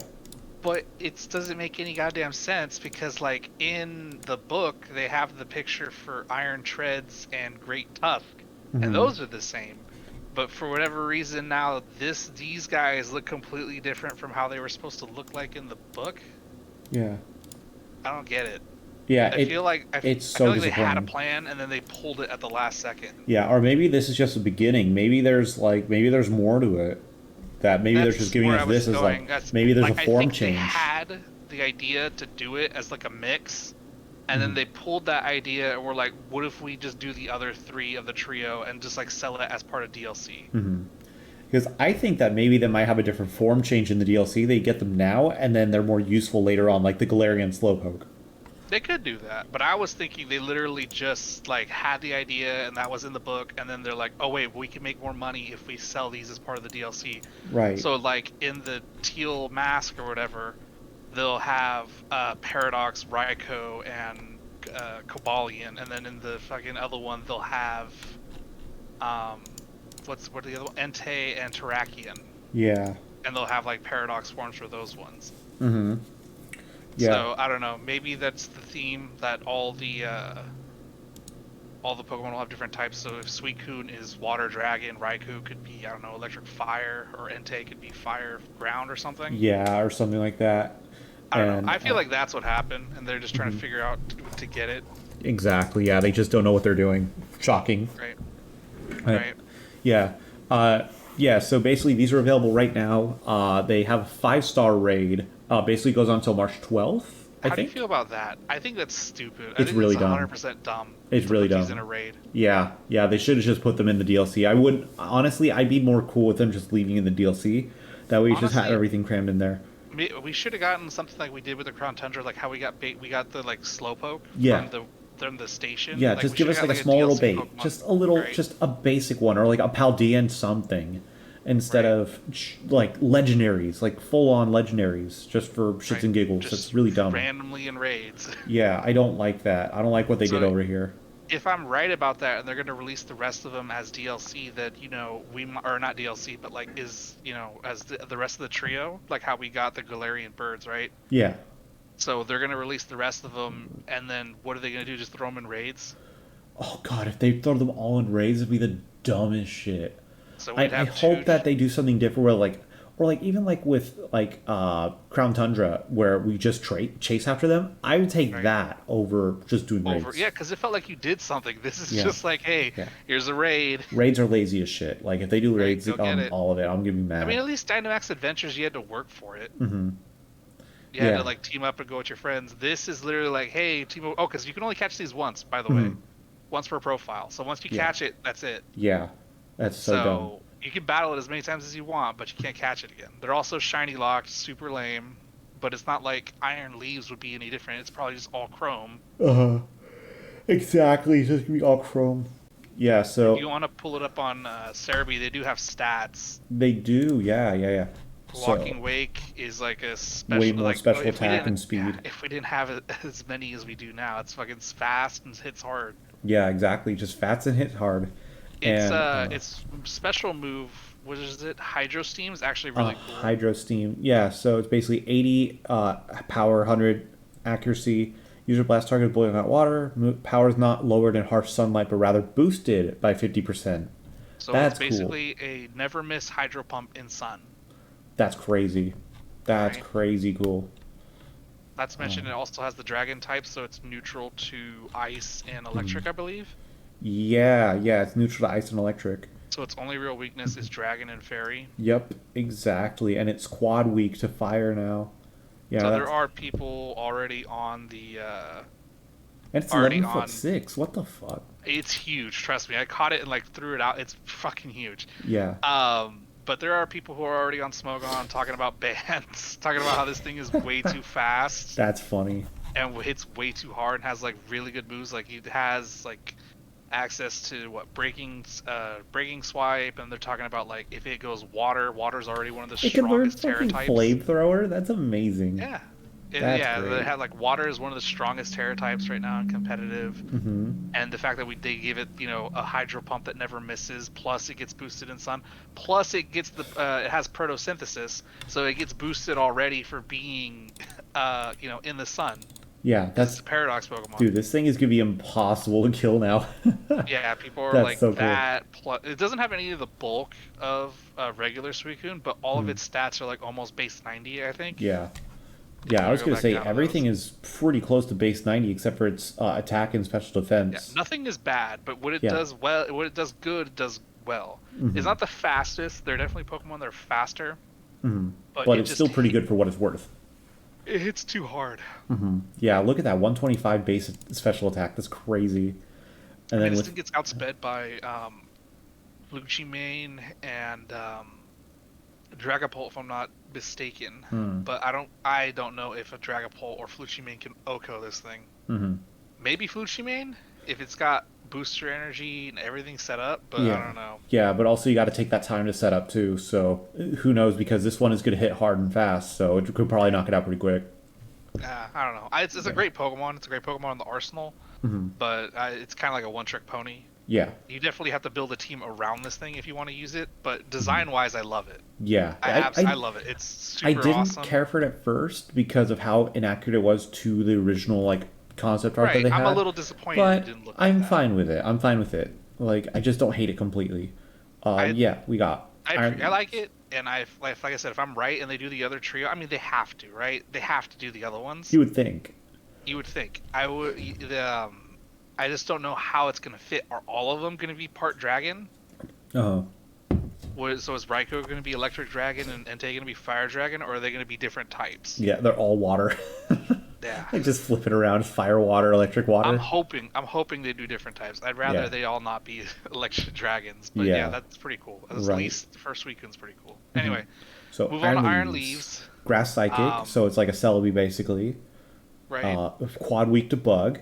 But it doesn't make any goddamn sense because like in the book they have the picture for Iron Treads and Great Tusk, and those are the same. But for whatever reason now these guys look completely different from how they were supposed to look like in the book. Yeah. I don't get it. Yeah, I feel like it's I so feel like they had a disappointing. plan and then they pulled it at the last second. Yeah, or maybe this is just the beginning. Maybe there's more to it. That maybe they're just giving where I us was this as going. like That's, maybe there's like, a form I think change. They had the idea to do it as like a mix, and then they pulled that idea and were like, "What if we just do the other 3 of the trio and just like sell it as part of DLC?" Because I think that maybe they might have a different form change in the DLC. They get them now, and then they're more useful later on, like the Galarian Slowpoke. They could do that, but I was thinking they literally just like had the idea and that was in the book, and then they're like, "Oh wait, we can make more money if we sell these as part of the DLC." Right. So like in the teal mask or whatever, they'll have Paradox, Raikou, and Cobalion, and then in the fucking other one they'll have what are the other one? Entei and Terrakion. Yeah. And they'll have like Paradox forms for those ones. Yeah. So I don't know. Maybe that's the theme that all the Pokemon will have different types. So if Suicune is Water Dragon, Raikou could be, I don't know, Electric Fire, or Entei could be Fire Ground or something. Yeah, or something like that. I don't know. I feel like that's what happened, and they're just trying to figure out to get it. Exactly. Yeah, they just don't know what they're doing. Shocking. Right. Yeah. Yeah. So basically, these are available right now. They have a 5-star raid. Basically goes on until March 12th. How do you feel about that? I think that's stupid. It's really dumb. 100% dumb. It's really dumb. He's in a raid. Yeah. They should have just put them in the DLC. I would honestly, I'd be more cool with them just leaving in the DLC. That way, you just have everything crammed in there. We should have gotten something like we did with the Crown Tundra, like how we got the like Slowpoke from the station. Yeah, like, just give us like a small little bait, Pokemon. just a little, just a basic one, or like a Paldean something, instead of like legendaries, like full on legendaries, just for shits and giggles. Just That's really dumb. Randomly in raids. Yeah, I don't like that. I don't like what they did over here. If I'm right about that, and they're going to release the rest of them as DLC, that or not DLC, but like as the rest of the trio, like how we got the Galarian birds, right? Yeah. So they're going to release the rest of them, and then what are they going to do? Just throw them in raids? Oh god, if they throw them all in raids, it'd be the dumbest shit. So I hope that they do something different, where like, or like even like with like Crown Tundra, where we just chase after them. I would take that over just doing raids. Yeah, because it felt like you did something. This is just like, hey, here's a raid. Raids are lazy as shit. Like if they do raids on all of it, I'm gonna be mad. I mean, at least Dynamax Adventures, you had to work for it. You had to like team up and go with your friends. This is literally like, hey, team up. Oh, because you can only catch these once, by the way, once per profile. So once you catch it, that's it. Yeah, that's so dumb. You can battle it as many times as you want, but you can't catch it again. They're also shiny locked, super lame, but it's not like Iron Leaves would be any different. It's probably just all chrome. Exactly. It's just gonna be all chrome. Yeah. So if you want to pull it up on Cerebi, they do have stats. They do. Yeah. Walking Wake is like a special, way more like, special attack and speed. Yeah, if we didn't have as many as we do now, it's fucking fast and hits hard. Yeah, exactly. Just fats and hits hard. It's special move. What is it? Hydro Steam is actually really cool. Hydro Steam. Yeah. So it's basically 80 power, 100 accuracy. User blast target with boiling hot water. Power is not lowered in harsh sunlight, but rather boosted by 50%. So That's it's basically a never miss hydro pump in sun. That's crazy. That's crazy cool. Not to mention it also has the dragon type, so it's neutral to ice and electric, I believe. Yeah, it's neutral to ice and electric. So its only real weakness is dragon and fairy. Yep, exactly. And it's quad weak to fire now. Yeah. So there are people already on the and it's 11'6". What the fuck? It's huge, trust me. I caught it and like threw it out. It's fucking huge. Yeah. But there are people who are already on Smogon talking about bans, talking about how this thing is way too fast. That's funny. And hits way too hard and has like really good moves. Like it has like access to breaking swipe, and they're talking about like if it goes water's already one of the strongest Terra types. Flamethrower. That's amazing. Yeah. Yeah, great. they had like water is one of the strongest terra types right now in competitive, and the fact that they give it a hydro pump that never misses, plus it gets boosted in sun, plus it gets it has protosynthesis, so it gets boosted already for being in the sun. Yeah, it's a paradox Pokemon. Dude, this thing is gonna be impossible to kill now. Yeah, people are That's like so that. Plus, it doesn't have any of the bulk of regular Suicune, but all of its stats are like almost base 90, I think. Yeah. Yeah, I was going to say everything is pretty close to base 90 except for its attack and special defense. Yeah, nothing is bad, but what it does good, does well. It's not the fastest. There are definitely Pokemon that are faster. But it's still pretty good for what it's worth. It hits too hard. Yeah, look at that 125 base special attack. That's crazy. And then this thing gets outsped by Lucimane and Dragapult, if I'm not mistaken. But I don't know if a Dragapult or Lucimane can OHKO this thing. Maybe Lucimane if it's got booster energy and everything set up, but I don't know. Yeah, but also you got to take that time to set up too. So who knows? Because this one is going to hit hard and fast, so it could probably knock it out pretty quick. I don't know. It's a great Pokemon. It's a great Pokemon in the arsenal, but it's kind of like a one-trick pony. Yeah. You definitely have to build a team around this thing if you want to use it, but design-wise, I love it. Yeah. I love it. It's super awesome. I didn't awesome. care for it at first because of how inaccurate it was to the original concept art that they had. I'm a little disappointed but it didn't look I'm like fine with it. I'm fine with it. I just don't hate it completely. We got I like it, and like I said, if I'm right and they do the other trio, I mean, they have to, right? They have to do the other ones. You would think. I would. I just don't know how it's going to fit. Are all of them going to be part dragon? Oh. So is Raikou going to be electric dragon and Entei going to be fire dragon, or are they going to be different types? Yeah, they're all water. Yeah. Just flip it around, fire, water, electric, water. I'm hoping they do different types. I'd rather they all not be electric dragons. But yeah, that's pretty cool. At least the first Suicune's pretty cool. Anyway, so move on to Iron Leaves. Grass Psychic, so it's like a Celebi basically. Right. Quad weak to bug.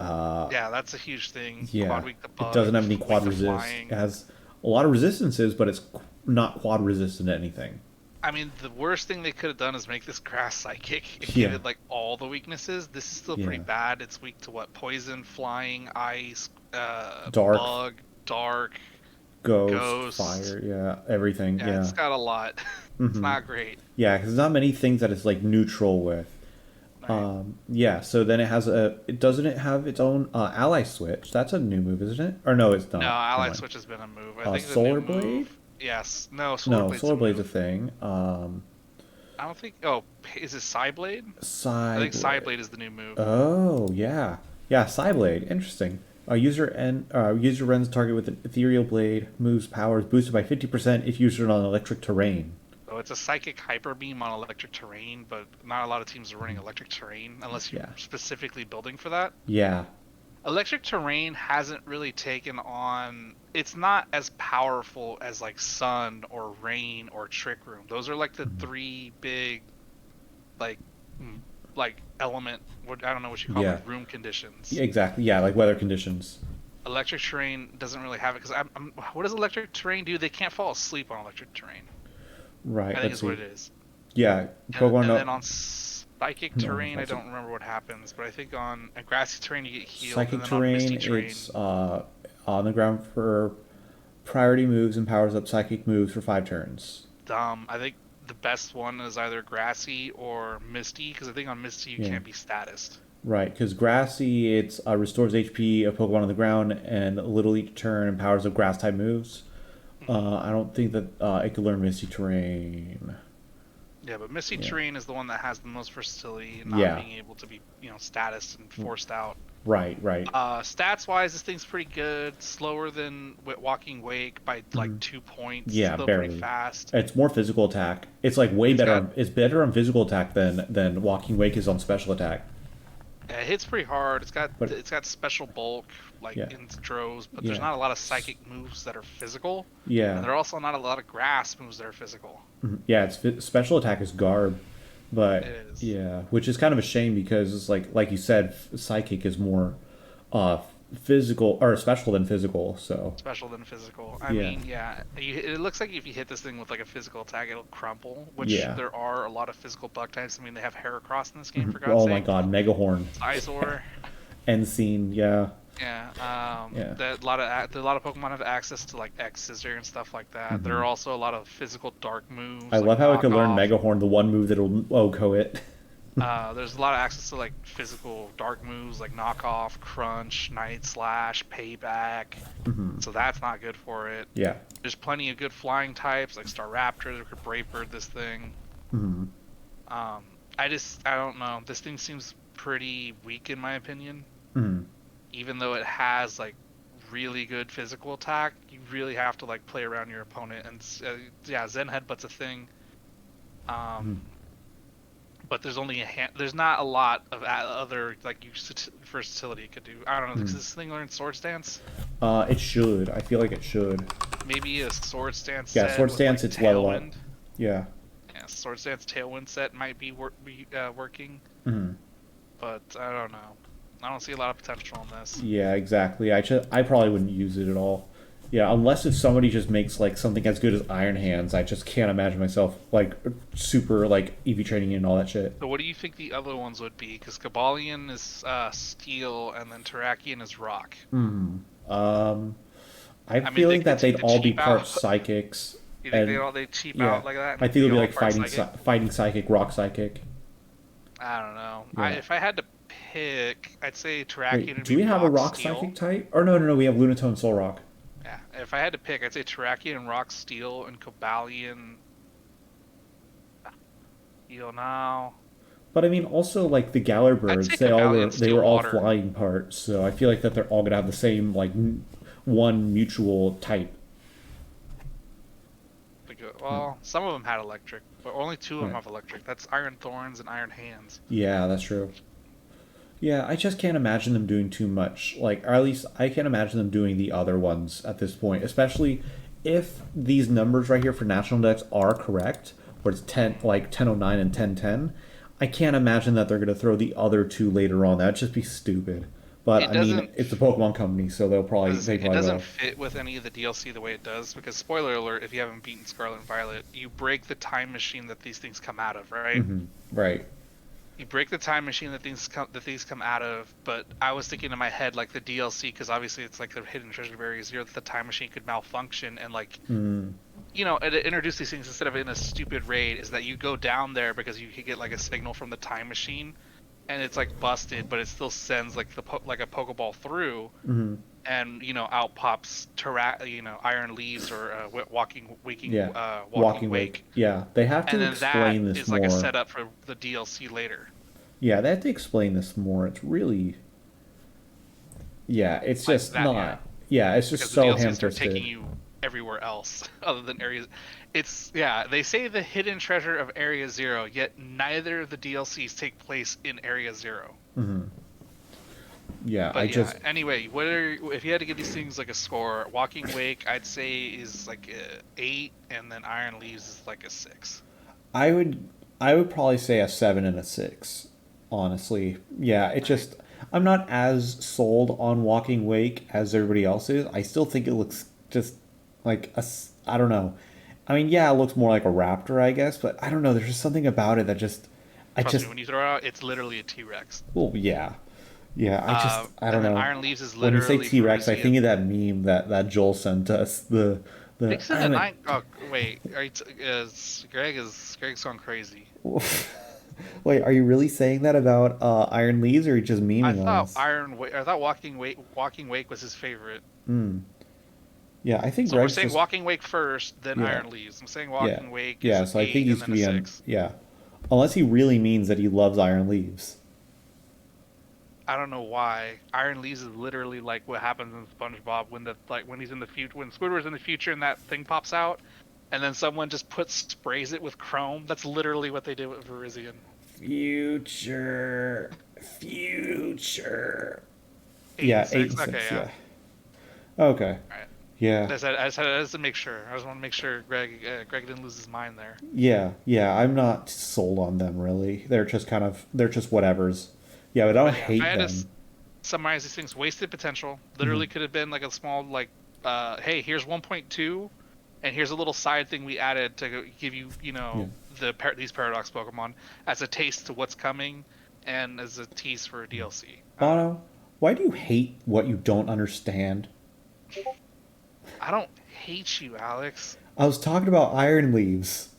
Yeah, that's a huge thing. Yeah. Quad weak to bug. It doesn't have any quad resist. It has a lot of resistances, but it's not quad resistant to anything. I mean, the worst thing they could have done is make this Grass Psychic and give it all the weaknesses. This is still pretty bad. It's weak to what? Poison, flying, ice, dark, bug, dark, ghost, fire, everything. Yeah, it's got a lot. It's not great. Yeah, because there's not many things that it's neutral with. Right. So then it has doesn't it have its own ally switch? That's a new move, isn't it? Or no, it's not. No, ally switch has been a move. I think it's Solar a new Blade? move. Yes. No, Solar Blade's a thing. I don't think. Oh, is it Psyblade? I think Psyblade is the new move. Oh yeah, Psyblade. Interesting. User rends target with an ethereal blade. Moves powers boosted by 50% if used on electric terrain. So it's a psychic hyper beam on electric terrain, but not a lot of teams are running electric terrain unless you're specifically building for that. Yeah. Electric terrain hasn't really taken on. It's not as powerful as Sun or Rain or Trick Room. Those are the three big, element. I don't know what you call them. Room conditions. Yeah, exactly. Yeah, weather conditions. Electric terrain doesn't really have it because what does electric terrain do? They can't fall asleep on electric terrain. Right. I think is what it is. Yeah. And then on psychic terrain, I don't remember what happens, but I think on a grassy terrain you get healed. Psychic and then terrain, on misty terrain, it's on the ground for priority moves and powers up psychic moves for 5 turns. I think the best one is either grassy or misty, because I think on misty you can't be statused. Right, because grassy, it's restores HP of Pokemon on the ground and a little each turn and powers up grass type moves. I don't think that it could learn Misty Terrain. Yeah, but Misty Terrain is the one that has the most versatility and not being able to be, statused and forced out. Right. Stats-wise, this thing's pretty good. Slower than Walking Wake by 2 points. Yeah, still barely. Pretty fast. It's more physical attack. It's way better. It's better on physical attack than Walking Wake is on special attack. Yeah, it hits pretty hard. It's got special bulk, in droves, but there's not a lot of psychic moves that are physical. Yeah. And there are also not a lot of grass moves that are physical. Yeah, its special attack is Garb, but which is kind of a shame because it's like you said, psychic is more physical or special than physical. So Special than physical. I mean, it looks like if you hit this thing with like a physical attack, it'll crumple. Which there are a lot of physical bug types. I mean, they have Heracross in this game for God's sake. Oh my God, Megahorn. Sizor. Ensign, yeah. Yeah. A lot of Pokemon have access to like X Scissor and stuff like that. There are also a lot of physical dark moves. I love how it could learn Megahorn, the one move that'll OHKO it. There's a lot of access to like physical dark moves like Knockoff, Crunch, Night Slash, Payback. So that's not good for it. Yeah. There's plenty of good flying types like Staraptor that could Brave Bird this thing. I don't know. This thing seems pretty weak in my opinion. Even though it has like really good physical attack, you really have to like play around your opponent. And Zen Headbutt's a thing. But there's only there's not a lot of other like versatility it could do. I don't know. Does this thing learn Sword Stance? It should. I feel like it should. Maybe a Sword Stance. Yeah, set Sword with, Stance. like, It's level up. Tailwind. Yeah. Yeah, Sword Stance Tailwind set might be working. But I don't know. I don't see a lot of potential in this. Yeah, exactly. I probably wouldn't use it at all. Yeah, unless if somebody just makes like something as good as Iron Hands, I just can't imagine myself like super like EV training and all that shit. So what do you think the other ones would be? Because Kabalion is Steel, and then Terrakion is Rock. I'm feeling that they'd all be part psychics. You think they cheap out like that? I think it'll be like fighting psychic, rock psychic. I don't know. Yeah. If I had to pick, I'd say Terrakion. Wait, do we have a rock Steel. psychic type? Or no, we have Lunatone Soul Rock. Yeah, if I had to pick, I'd say Terrakion and Rock Steel and Cobalion. Steel now. But I mean, also like the Galar birds, they were all flying parts, so I feel like that they're all gonna have the same like one mutual type. Well, some of them had electric, but only two of them have electric. That's Iron Thorns and Iron Hands. Yeah, that's true. Yeah, I just can't imagine them doing too much. Like, or at least I can't imagine them doing the other ones at this point, especially if these numbers right here for National Dex are correct, where it's 1009 and 1010. I can't imagine that they're going to throw the other two later on. That'd just be stupid. But I mean, it's a Pokemon company, so they'll probably. It doesn't fit with any of the DLC the way it does, because spoiler alert: if you haven't beaten Scarlet and Violet, you break the time machine that these things come out of, right? Right. You break the time machine that these come out of. But I was thinking in my head like the DLC, because obviously it's like the hidden treasure of Area Zero, that the time machine could malfunction and like. You know, to introduce these things instead of in a stupid raid is that you go down there because you could get like a signal from the time machine, and it's like busted, but it still sends like a Pokeball through, and you know out pops Iron Leaves or Walking Wake. Yeah, they have to explain this more. And then that is like a setup for the DLC later. Yeah, they have to explain this more. It's really. Yeah, it's just not. Yeah, yeah, it's just because so ham-fisted. Taking you everywhere else other than areas. They say the hidden treasure of Area Zero, yet neither of the DLCs take place in Area Zero. Yeah, but anyway, if you had to give these things like a score, Walking Wake I'd say is like a 8, and then Iron Leaves is like a 6. I would probably say a 7 and a 6, honestly. Yeah, it just I'm not as sold on Walking Wake as everybody else is. I still think it looks just like I don't know. I mean, yeah, it looks more like a raptor, I guess, but I don't know. There's just something about it that just Trust me, when you throw it out, it's literally a T-Rex. Well, yeah. I don't know. Iron Leaves is literally. When you say T-Rex, I think of that meme that Joel sent us. Oh wait, Greg's gone crazy. Wait, are you really saying that about Iron Leaves, or are you just memeing us? I thought Walking Wake was his favorite. Yeah, I think. So we're saying Walking Wake first, then Iron Leaves. I'm saying Walking Wake. Yeah, so I think he's gonna be on. Yeah, unless he really means that he loves Iron Leaves. I don't know why. Iron Leaves is literally like what happens in SpongeBob when he's in the future, when Squidward's in the future and that thing pops out, and then someone just sprays it with chrome. That's literally what they did with Virizion. Future. Yeah, 8 and 6. Yeah. Okay. All right. Yeah. I just had to make sure. I just want to make sure Greg didn't lose his mind there. Yeah. I'm not sold on them really. They're just whatevers. Yeah, but I don't hate them. summarize these things. Wasted potential. Literally could have been like a small like, hey, here's 1.2, and here's a little side thing we added to give you, these paradox Pokemon as a taste to what's coming, and as a tease for a DLC. Bano, why do you hate what you don't understand? I don't hate you, Alex. I was talking about Iron Leaves.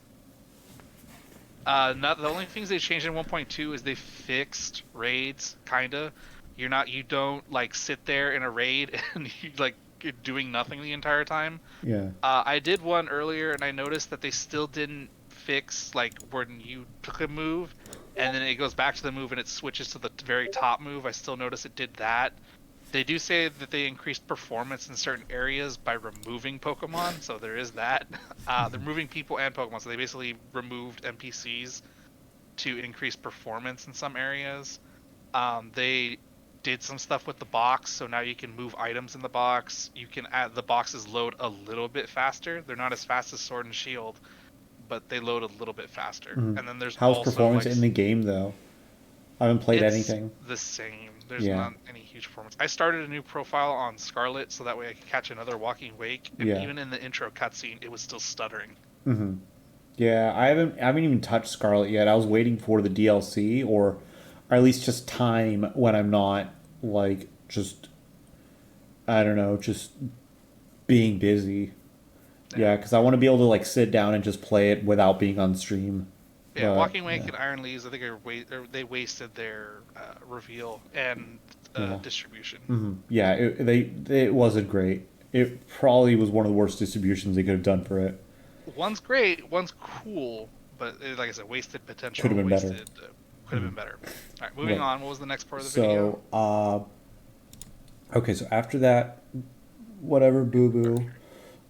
Not the only things they changed in 1.2 is they fixed raids, kinda. You don't like sit there in a raid and you're doing nothing the entire time. Yeah. I did one earlier and I noticed that they still didn't fix like when you took a move and then it goes back to the move and it switches to the very top move. I still noticed it did that. They do say that they increased performance in certain areas by removing Pokemon, so there is that. They're removing people and Pokemon, so they basically removed NPCs to increase performance in some areas. They did some stuff with the box, so now you can move items in the box. You can add the boxes load a little bit faster. They're not as fast as Sword and Shield, but they load a little bit faster. And then there's how's also, performance in the game though? I haven't played anything. The same. There's not any huge performance. I started a new profile on Scarlet so that way I could catch another Walking Wake. And even in the intro cutscene, it was still stuttering. Yeah, I haven't even touched Scarlet yet. I was waiting for the DLC or at least just time when I'm not like just being busy. Yeah, because I want to be able to like sit down and just play it without being on stream. Yeah, Walking Wake and Iron Leaves, I think they wasted their reveal and distribution. Yeah, it wasn't great. It probably was one of the worst distributions they could have done for it. One's great, one's cool, but like I said, wasted potential. Could have been better. Could have been better. All right, moving on. What was the next part of the video? Okay, so after that, whatever, boo-boo.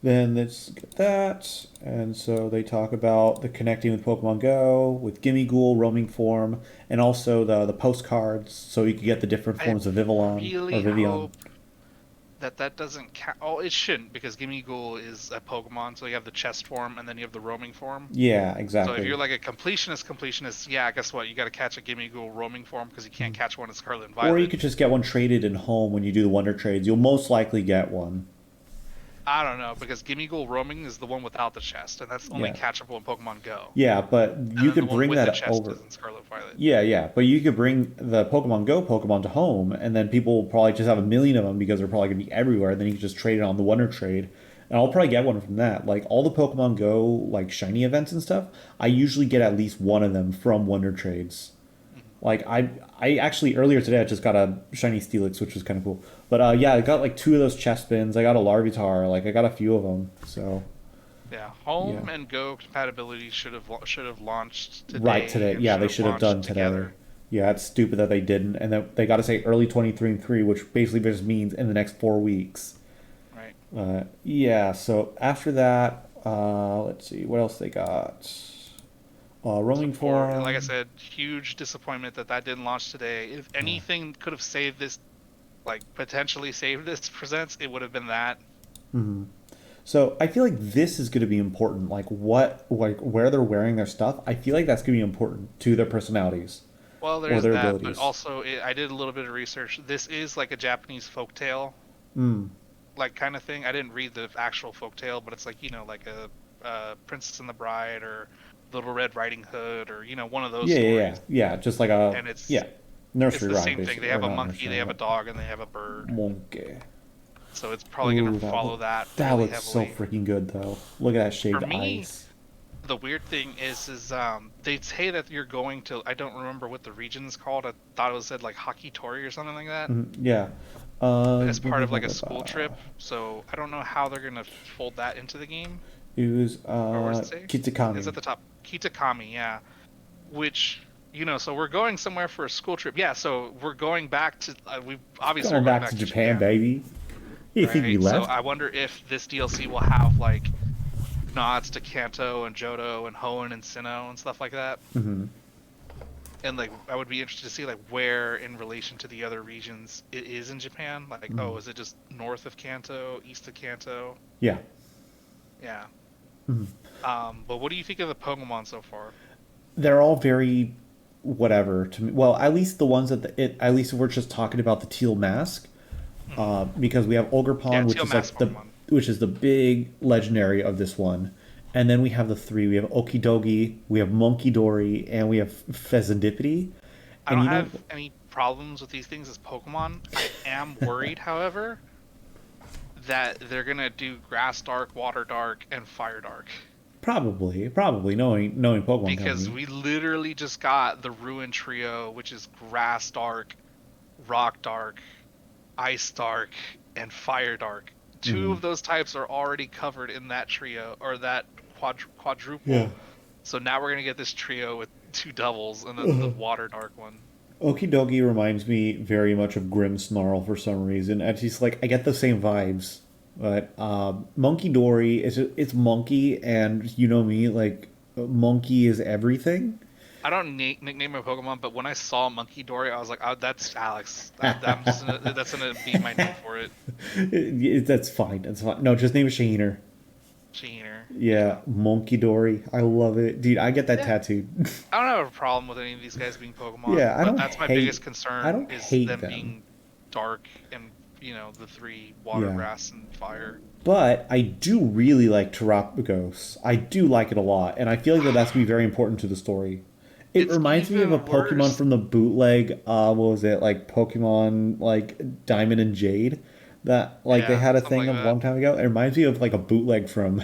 Then let's get that. And so they talk about the connecting with Pokemon Go, with Gimmighoul, roaming form, and also the postcards, so you can get the different forms of Vivillon. I really hope that doesn't count. Oh, it shouldn't, because Gimmighoul is a Pokemon, so you have the chest form, and then you have the roaming form. Yeah, exactly. So if you're like a completionist, yeah, guess what? You got to catch a Gimmighoul roaming form, because you can't catch one in Scarlet and Violet. Or you could just get one traded in home when you do the Wonder Trades. You'll most likely get one. I don't know, because Gimmighoul roaming is the one without the chest, and that's only catchable in Pokemon Go. Yeah, but you could bring that over. In Scarlet Violet. Yeah, but you could bring the Pokemon Go Pokemon to home, and then people will probably just have a million of them because they're probably going to be everywhere. And then you can just trade it on the Wonder Trade, and I'll probably get one from that. Like all the Pokemon Go like shiny events and stuff, I usually get at least one of them from Wonder Trades. Like I actually earlier today I just got a shiny Steelix, which was kind of cool. But I got like 2 of those chest bins. I got a Larvitar. Like I got a few of them. So yeah, home and Go compatibility should have launched today. Right today. Yeah, they should have done together. Yeah, it's stupid that they didn't, and then they got to say early 23 which basically just means in the next 4 weeks. Right. Yeah. So after that, let's see what else they got. Roaming form. Like I said, huge disappointment that didn't launch today. If anything could have saved this, like potentially saved this presents, it would have been that. So I feel like this is going to be important. Like where they're wearing their stuff. I feel like that's going to be important to their personalities. Well, there's that, abilities. But also I did a little bit of research. This is like a Japanese folktale, like kind of thing. I didn't read the actual folktale, but it's like like a Princess and the Bride or Little Red Riding Hood, or one of those stories. Yeah, just like a nursery it's the rhyme. Same thing. They have a monkey, they have a dog, and they have a bird. Monkey. So it's probably gonna follow that. That really looks heavily. so freaking good, though. Look at that shaved For me, ice. The weird thing is they say that you're going to. I don't remember what the region is called. I thought it was said like Hakitori or something like that. Yeah. As part of like a school trip. So I don't know how they're gonna fold that into the game. It was Kitakami. It's at the top. Kitakami, yeah. Which, so we're going somewhere for a school trip. Yeah, so we're going back to, we obviously going back to Japan, baby. You think we left? So I wonder if this DLC will have, like, nods to Kanto and Johto and Hoenn and Sinnoh and stuff like that. And, like, I would be interested to see, like, where in relation to the other regions it is in Japan. Like, is it just north of Kanto, east of Kanto? Yeah. Yeah. But what do you think of the Pokemon so far? They're all very whatever to me. Well, at least the ones that at least if we're just talking about the teal mask, because we have Ogerpon, which Teal is like Mask the one. which is the big legendary of this one, and then we have the three. We have Okidogi, we have Monkey Dory, and we have Pheasantipity. I don't have any problems with these things as Pokemon. I am worried, however, that they're gonna do Grass Dark, Water Dark, and Fire Dark. Probably knowing Pokemon Because Company. we literally just got the Ruin Trio, which is Grass Dark, Rock Dark, Ice Dark, and Fire Dark. Two of those types are already covered in that trio, or that quadruple. Yeah. So now we're gonna get this trio with 2 doubles, and then the Water Dark one. Okidogi reminds me very much of Grimmsnarl for some reason. It's just like I get the same vibes, but Monkey Dory it's monkey, and you know me, like monkey is everything. I don't nickname my Pokemon, but when I saw Monkey Dory, I was like, oh, that's Alex. That's gonna be my name for it. That's fine. That's fine. No, just name it Shaheener. Sheener. Yeah, Monkey Dory. I love it, dude. I get that tattooed. I don't have a problem with any of these guys being Pokemon. Yeah, I don't That's my hate- biggest I concern don't is hate them them. being dark and the 3 water, Yeah. grass, and fire. But I do really like Terapagos. I do like it a lot, and I feel like that's gonna be very important to the story. It It's reminds me of a even Pokemon worse. from the bootleg. What was it, like Pokemon like Diamond and Jade? That like they Yeah, had a something thing like a that. long time ago. It reminds me of like a bootleg from.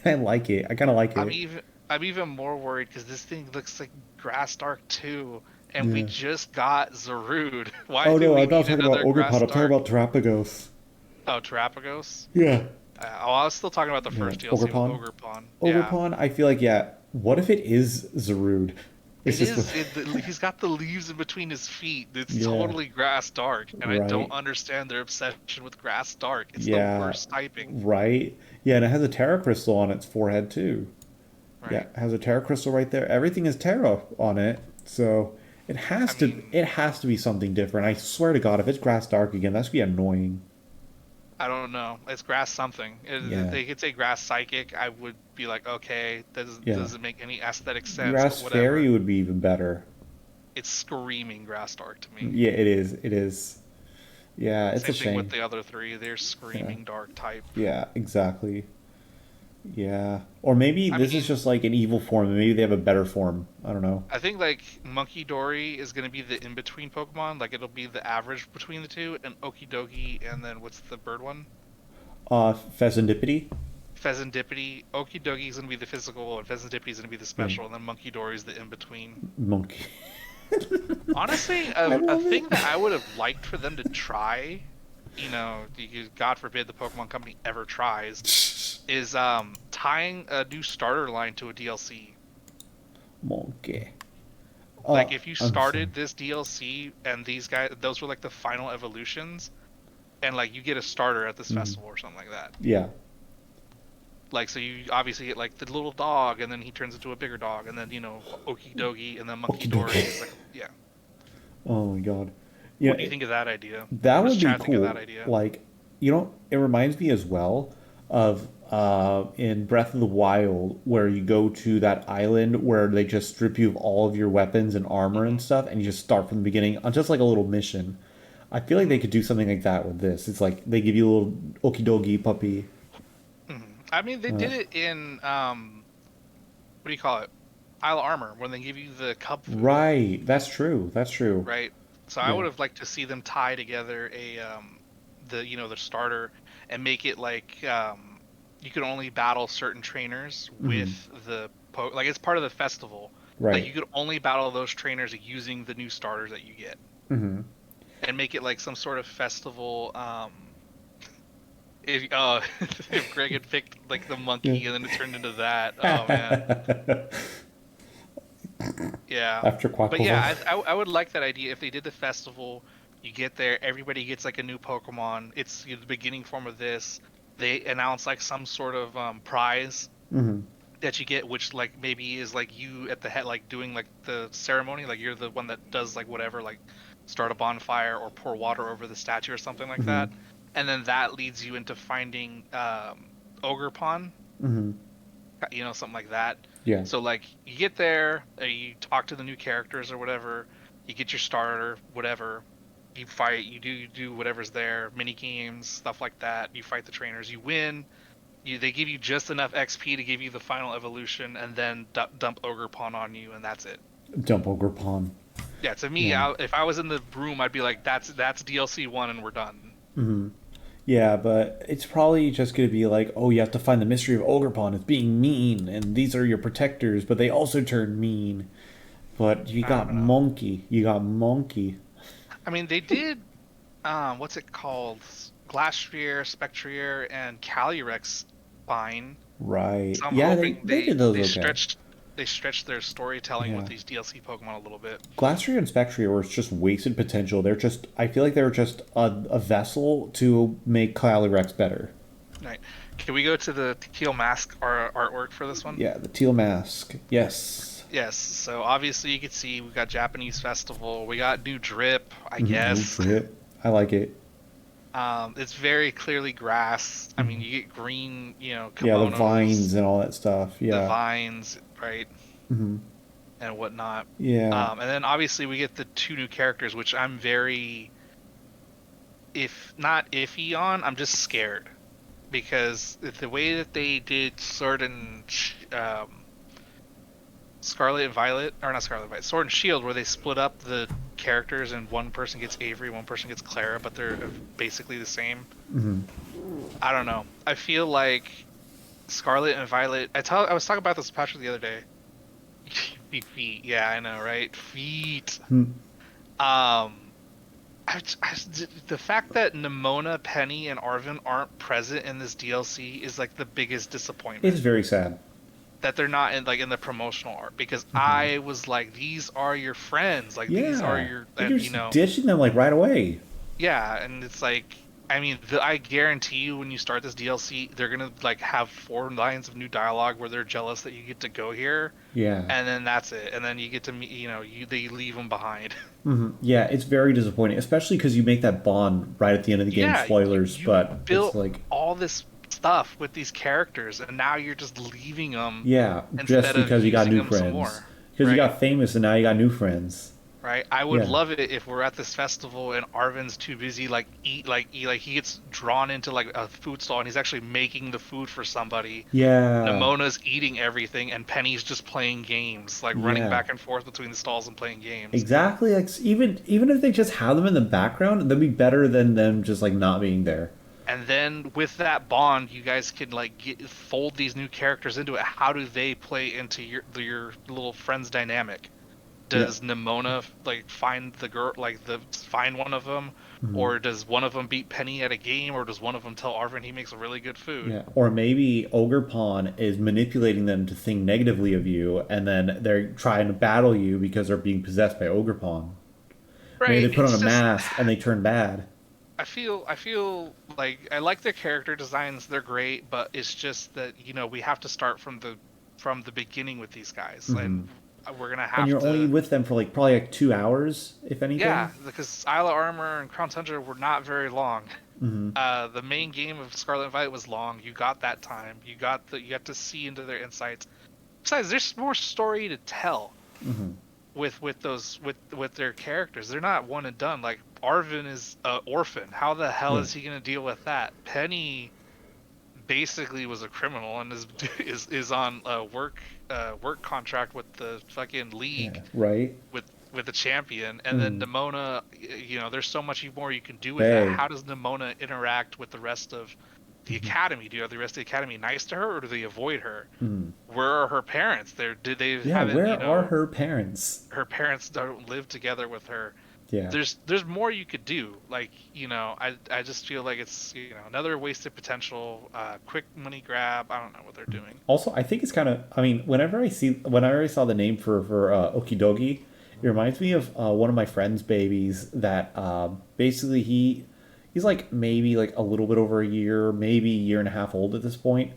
I like it. I kind of like it. I'm even more worried because this thing looks like Grass Dark 2, and we Yeah. just got Zarude. Why Oh do no, we I'm not need talking about another Grass Ogerpon. I'm talking Dark? about Terapagos. Oh, Terapagos? Yeah. I was still talking about the first DLC with Ogerpon. Ogerpon. Ogerpon. I feel like What if it is Zarude? It is. He's got the leaves in between his feet. It's Yeah. totally Grass Dark, and I Right. don't understand their obsession with Grass Dark. It's Yeah. the worst typing. Right? Yeah, and it has a Terra Crystal on its forehead too. Right. Yeah, it has a Terra Crystal right there. Everything is Terra on it, so it has to be something different. I swear to God, if it's Grass Dark again, that's gonna be annoying. I don't know. It's Grass something. Yeah. If they could say Grass Psychic, I would be like, okay, that doesn't make any aesthetic sense. Grass but whatever. Fairy would be even better. It's screaming Grass Dark to me. Yeah, it is. It is. Yeah, it's Same a thing shame. with the other 3. They're screaming Dark type. Yeah, exactly. Yeah, or maybe this is just like an evil form, and maybe they have a better form. I don't know. I think like Monkey Dory is going to be the in-between Pokemon. Like it'll be the average between the two, and Okidogi, and then what's the bird one? Pheasantipity. Pheasantipity. Okidogi is going to be the physical, and Pheasantipity is going to be the special, and then Monkey Dory is the in-between. Monkey. Honestly, a thing that I would have liked for them to try, God forbid the Pokemon Company ever tries, is tying a new starter line to a DLC. Monkey. Like if you started this DLC and these guys, those were like the final evolutions, and like you get a starter at this festival or something like that. Yeah. Like so you obviously get like the little dog, and then he turns into a bigger dog, and then Okidogi, and then Monkey Dory is like Oh my God. What do you think of that idea? That What does would be Chad think of cool. that idea? Like, it reminds me as well of in Breath of the Wild, where you go to that island where they just strip you of all of your weapons and armor and stuff, and you just start from the beginning on just like a little mission. I feel like they could do something like that with this. It's like they give you a little Okidogi puppy. I mean, they did it in what do you call it? Isle of Armor, when they give you the cub food. Right. That's true. That's true. Right. So I would have liked to see them tie together the starter and make it like you can only battle certain trainers with like it's part of the festival. Right. Like you could only battle those trainers using the new starters that you get. Mm-hmm. And make it like some sort of festival. If if Greg had picked like the monkey and then it turned into that, oh man. Yeah. After But yeah, I would like that idea if they did the festival. You get there, everybody gets like a new Pokemon. It's the beginning form of this. They announce like some sort of prize that you get, which like maybe is like you at the head, like doing like the ceremony, like you're the one that does like whatever, like start a bonfire or pour water over the statue or something like that. And then that leads you into finding Ogerpon, something like that. Yeah. So like you get there, you talk to the new characters or whatever, you get your starter, whatever, you fight, you do whatever's there, mini games, stuff like that. You fight the trainers, you win. They give you just enough XP to give you the final evolution, and then dump Ogre Pawn on you, and that's it. Dump Ogre Pawn. Yeah, to me, if I was in the room, I'd be like, that's DLC 1, and we're done. Mm-hmm. Yeah, but it's probably just going to be like, oh, you have to find the mystery of Ogre Pawn. It's being mean, and these are your protectors, but they also turn mean. But you got Monkey. You got Monkey. I mean, they did, what's it called? Glastrier, Spectrier, and Calyrex fine. Right. So I'm yeah, hoping they did those they stretched their storytelling with these DLC Pokemon a little bit. Glastrier and Spectrier were just wasted potential. They're just, I feel like they were just a vessel to make Calyrex better. Right. Can we go to the Teal Mask artwork for this one? Yeah, the Teal Mask. Yes. Yes. So obviously you can see we got Japanese Festival. We got new drip, I guess. New drip. I like it. It's very clearly grass. I mean, you get green, kimonos. Yeah, the vines and all that stuff. Yeah. The vines, right? Mm-hmm. And whatnot. Yeah. And then obviously we get the 2 new characters, which I'm very, if not iffy on, I'm just scared. Because the way that they did Sword and Scarlet and Violet, or not Scarlet and Violet, Sword and Shield, where they split up the characters and one person gets Avery, one person gets Clara, but they're basically the same. Mm-hmm. I don't know. I feel like Scarlet and Violet. I was talking about this with Patrick the other day. Feet. Yeah, I know, right? Feet. The fact that Nimona, Penny, and Arven aren't present in this DLC is like the biggest disappointment. It's very sad that they're not in the promotional art, because I was like, these are your friends, like these are your, and you're ditching them like right away. Yeah, and it's like, I mean, I guarantee you when you start this DLC, they're gonna like have 4 lines of new dialogue where they're jealous that you get to go here. Yeah. And then that's it, and then you get to meet, they leave them behind. Mm-hmm. Yeah, it's very disappointing, especially because you make that bond right at the end of the game. Spoilers, you but built it's like all this stuff with these characters, and now you're just leaving them. Yeah, just because you got new friends. Because you got famous, and now you got new friends. Right, I would love it if we're at this festival and Arven's too busy he gets drawn into like a food stall and he's actually making the food for somebody. Yeah. Nimona's eating everything and Penny's just playing games, like running back and forth between the stalls and playing games. Exactly. Like even if they just have them in the background, that'd be better than them just like not being there. And then with that bond, you guys can like fold these new characters into it. How do they play into your little friends dynamic? Does Nimona like find the girl, find one of them, or does one of them beat Penny at a game, or does one of them tell Arven he makes really good food? Yeah, or maybe Ogre Pawn is manipulating them to think negatively of you, and then they're trying to battle you because they're being possessed by Ogre Pawn. Right. Maybe they put on a mask and they turn bad. I feel like I like their character designs; they're great, but it's just that we have to start from the beginning with these guys, and we're gonna have. And you're only with them for probably 2 hours, if anything. Yeah, because Isle of Armor and Crown Tundra were not very long. Mm-hmm. The main game of Scarlet and Violet was long. You got that time. You got to see into their insights. Besides, there's more story to tell with their characters. They're not one and done. Like Arven is an orphan. How the hell is he gonna deal with that? Penny basically was a criminal and is on a work contract with the fucking league, right? With the champion, and then Nimona, there's so much more you can do with that. How does Nimona interact with the rest of the academy? Do the rest of the academy nice to her, or do they avoid her? Where are her parents? Where are her parents? Her parents don't live together with her. Yeah. There's more you could do. Like, I just feel like it's, another wasted potential, quick money grab. I don't know what they're doing. Also, I think it's kind of, whenever I saw the name for Okidogi, it reminds me of one of my friend's babies that basically he's like maybe like a little bit over a year, maybe a year and a half old at this point.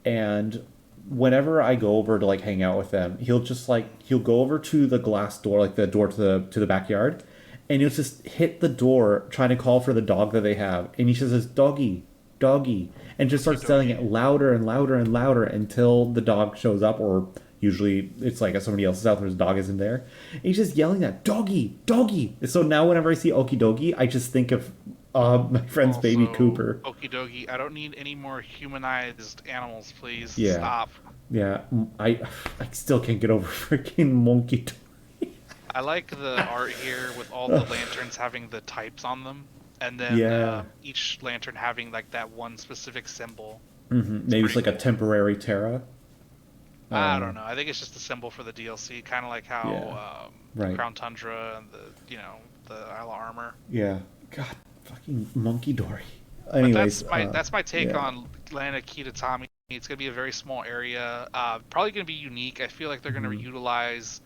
And whenever I go over to like hang out with them, he'll go over to the glass door, like the door to the backyard, and he'll just hit the door trying to call for the dog that they have. And he just says, "Doggy, doggy," and just starts telling it louder and louder and louder until the dog shows up or usually it's like at somebody else's house where his dog isn't there. And he's just yelling that, doggy, doggy. And so now whenever I see Okidogi, I just think of my friend's Also, baby Cooper. Okidogi, I don't need any more humanized animals, please. Yeah. Stop. Yeah, I still can't get over freaking Monkey Dory. I like the art here with all the lanterns having the types on them, and then each lantern having like that one specific symbol. Maybe it's like a temporary Terra. I don't know. I think it's just a symbol for the DLC, kind of like how Crown Tundra and the Isle of Armor. Yeah. God, fucking Monkey Dory. Anyways, but that's my take on Land of Kitatami. It's going to be a very small area. Probably going to be unique. I feel like they're going to utilize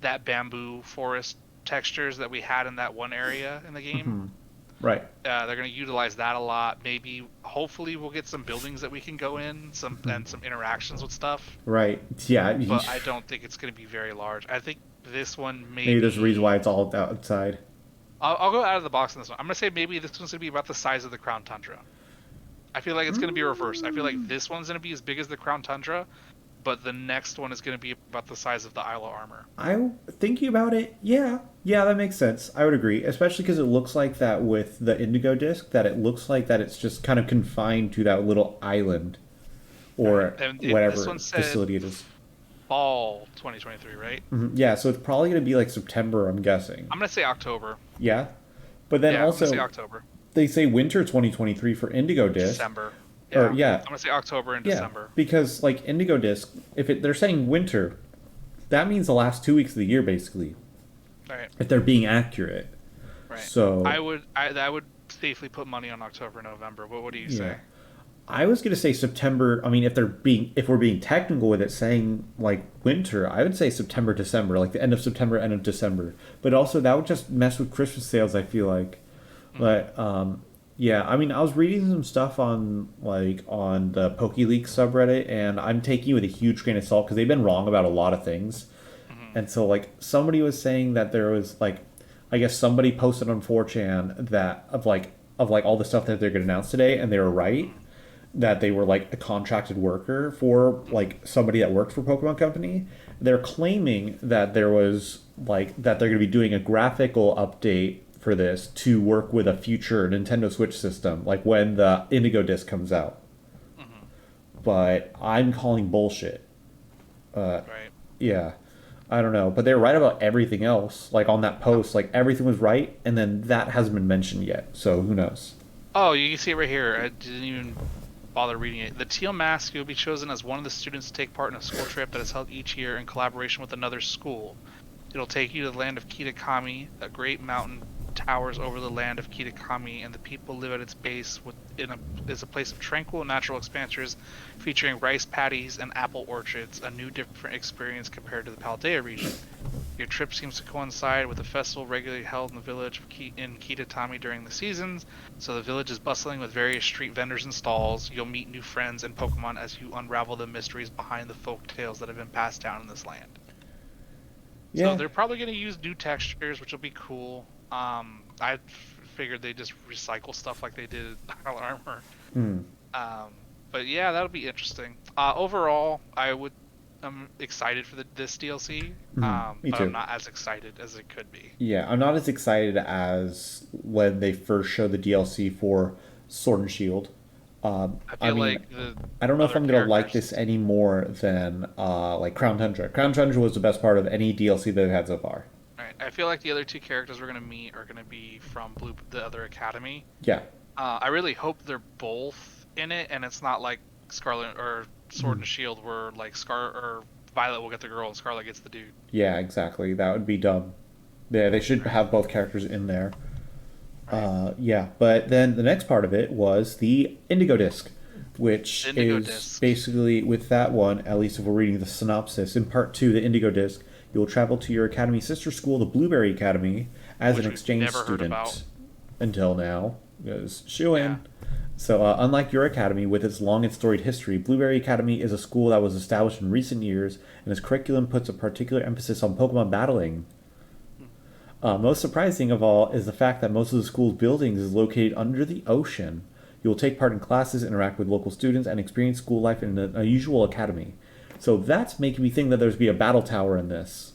that bamboo forest textures that we had in that one area in the game. Right. They're going to utilize that a lot. Maybe, hopefully, we'll get some buildings that we can go in, and some interactions with stuff. Right. Yeah. But I don't think it's going to be very large. I think this one maybe there's a reason why it's all outside. I'll go out of the box on this one. I'm going to say maybe this one's going to be about the size of the Crown Tundra. I feel like it's going to be reversed. I feel like this one's going to be as big as the Crown Tundra, but the next one is going to be about the size of the Isle of Armor. Thinking about it, yeah, that makes sense. I would agree, especially because it looks like that with the Indigo disc, that it looks like that it's just kind of confined to that little island or whatever facility it is. Fall 2023, right? Yeah, so it's probably going to be like September, I'm guessing. I'm going to say October. Yeah, but then also I'm going to say October. They say winter 2023 for Indigo disc. December. Yeah. I'm gonna say October and December. Because like Indigo disc, they're saying winter, that means the last 2 weeks of the year basically. Right. If they're being accurate. Right. So I would safely put money on October, November. What do you say? I was gonna say September. I mean, if we're being technical with it, saying like winter, I would say September, December, like the end of September, end of December. But also that would just mess with Christmas sales, I feel like. But I mean, I was reading some stuff on the PokeLeaks subreddit, and I'm taking it with a huge grain of salt because they've been wrong about a lot of things. And so like somebody was saying that there was like, I guess somebody posted on 4chan that of all the stuff that they're going to announce today, and they were right that they were like a contracted worker for like somebody that worked for Pokemon Company. They're claiming that there was like that they're going to be doing a graphical update for this to work with a future Nintendo Switch system, like when the Indigo disc comes out. But I'm calling bullshit. Right. Yeah, I don't know, but they're right about everything else. Like on that post, like everything was right, and then that hasn't been mentioned yet. So who knows? Oh, you can see it right here. I didn't even bother reading it. The teal mask will be chosen as one of the students to take part in a school trip that is held each year in collaboration with another school. It'll take you to the land of Kitakami, a great mountain towers over the land of Kitakami, and the people live at its base is a place of tranquil natural expanses featuring rice paddies and apple orchards, a new different experience compared to the Paldea region. Your trip seems to coincide with a festival regularly held in the village in Kitatami during the seasons, so the village is bustling with various street vendors and stalls. You'll meet new friends and Pokemon as you unravel the mysteries behind the folk tales that have been passed down in this land. So they're probably going to use new textures, which will be cool. I figured they just recycle stuff like they did Isle Armor. But yeah, that'll be interesting. Overall, I'm excited for this DLC. Me but too. I'm not as excited as it could be. Yeah, I'm not as excited as when they first showed the DLC for Sword and Shield. I don't know if I'm gonna like this any more than like Crown Tundra. Crown Tundra was the best part of any DLC they've had so far. Right. I feel like the other two characters we're gonna meet are gonna be from the other academy. Yeah. I really hope they're both in it, and it's not like Scarlet or Sword and Shield, where like Violet will get the girl and Scarlet gets the dude. Yeah, exactly. That would be dumb. Yeah, they should have both characters in there. Right. But then the next part of it was the Indigo disc, which is basically with that one, at least if we're reading the synopsis, in part 2, the Indigo disc, you will travel to your academy sister school, the Blueberry Academy, as an exchange student. Until now, because shoo-in. So, unlike your academy, with its long and storied history, Blueberry Academy is a school that was established in recent years, and its curriculum puts a particular emphasis on Pokemon battling. Most surprising of all is the fact that most of the school's buildings is located under the ocean. You will take part in classes, interact with local students, and experience school life in an unusual academy. So that's making me think that there's be a battle tower in this,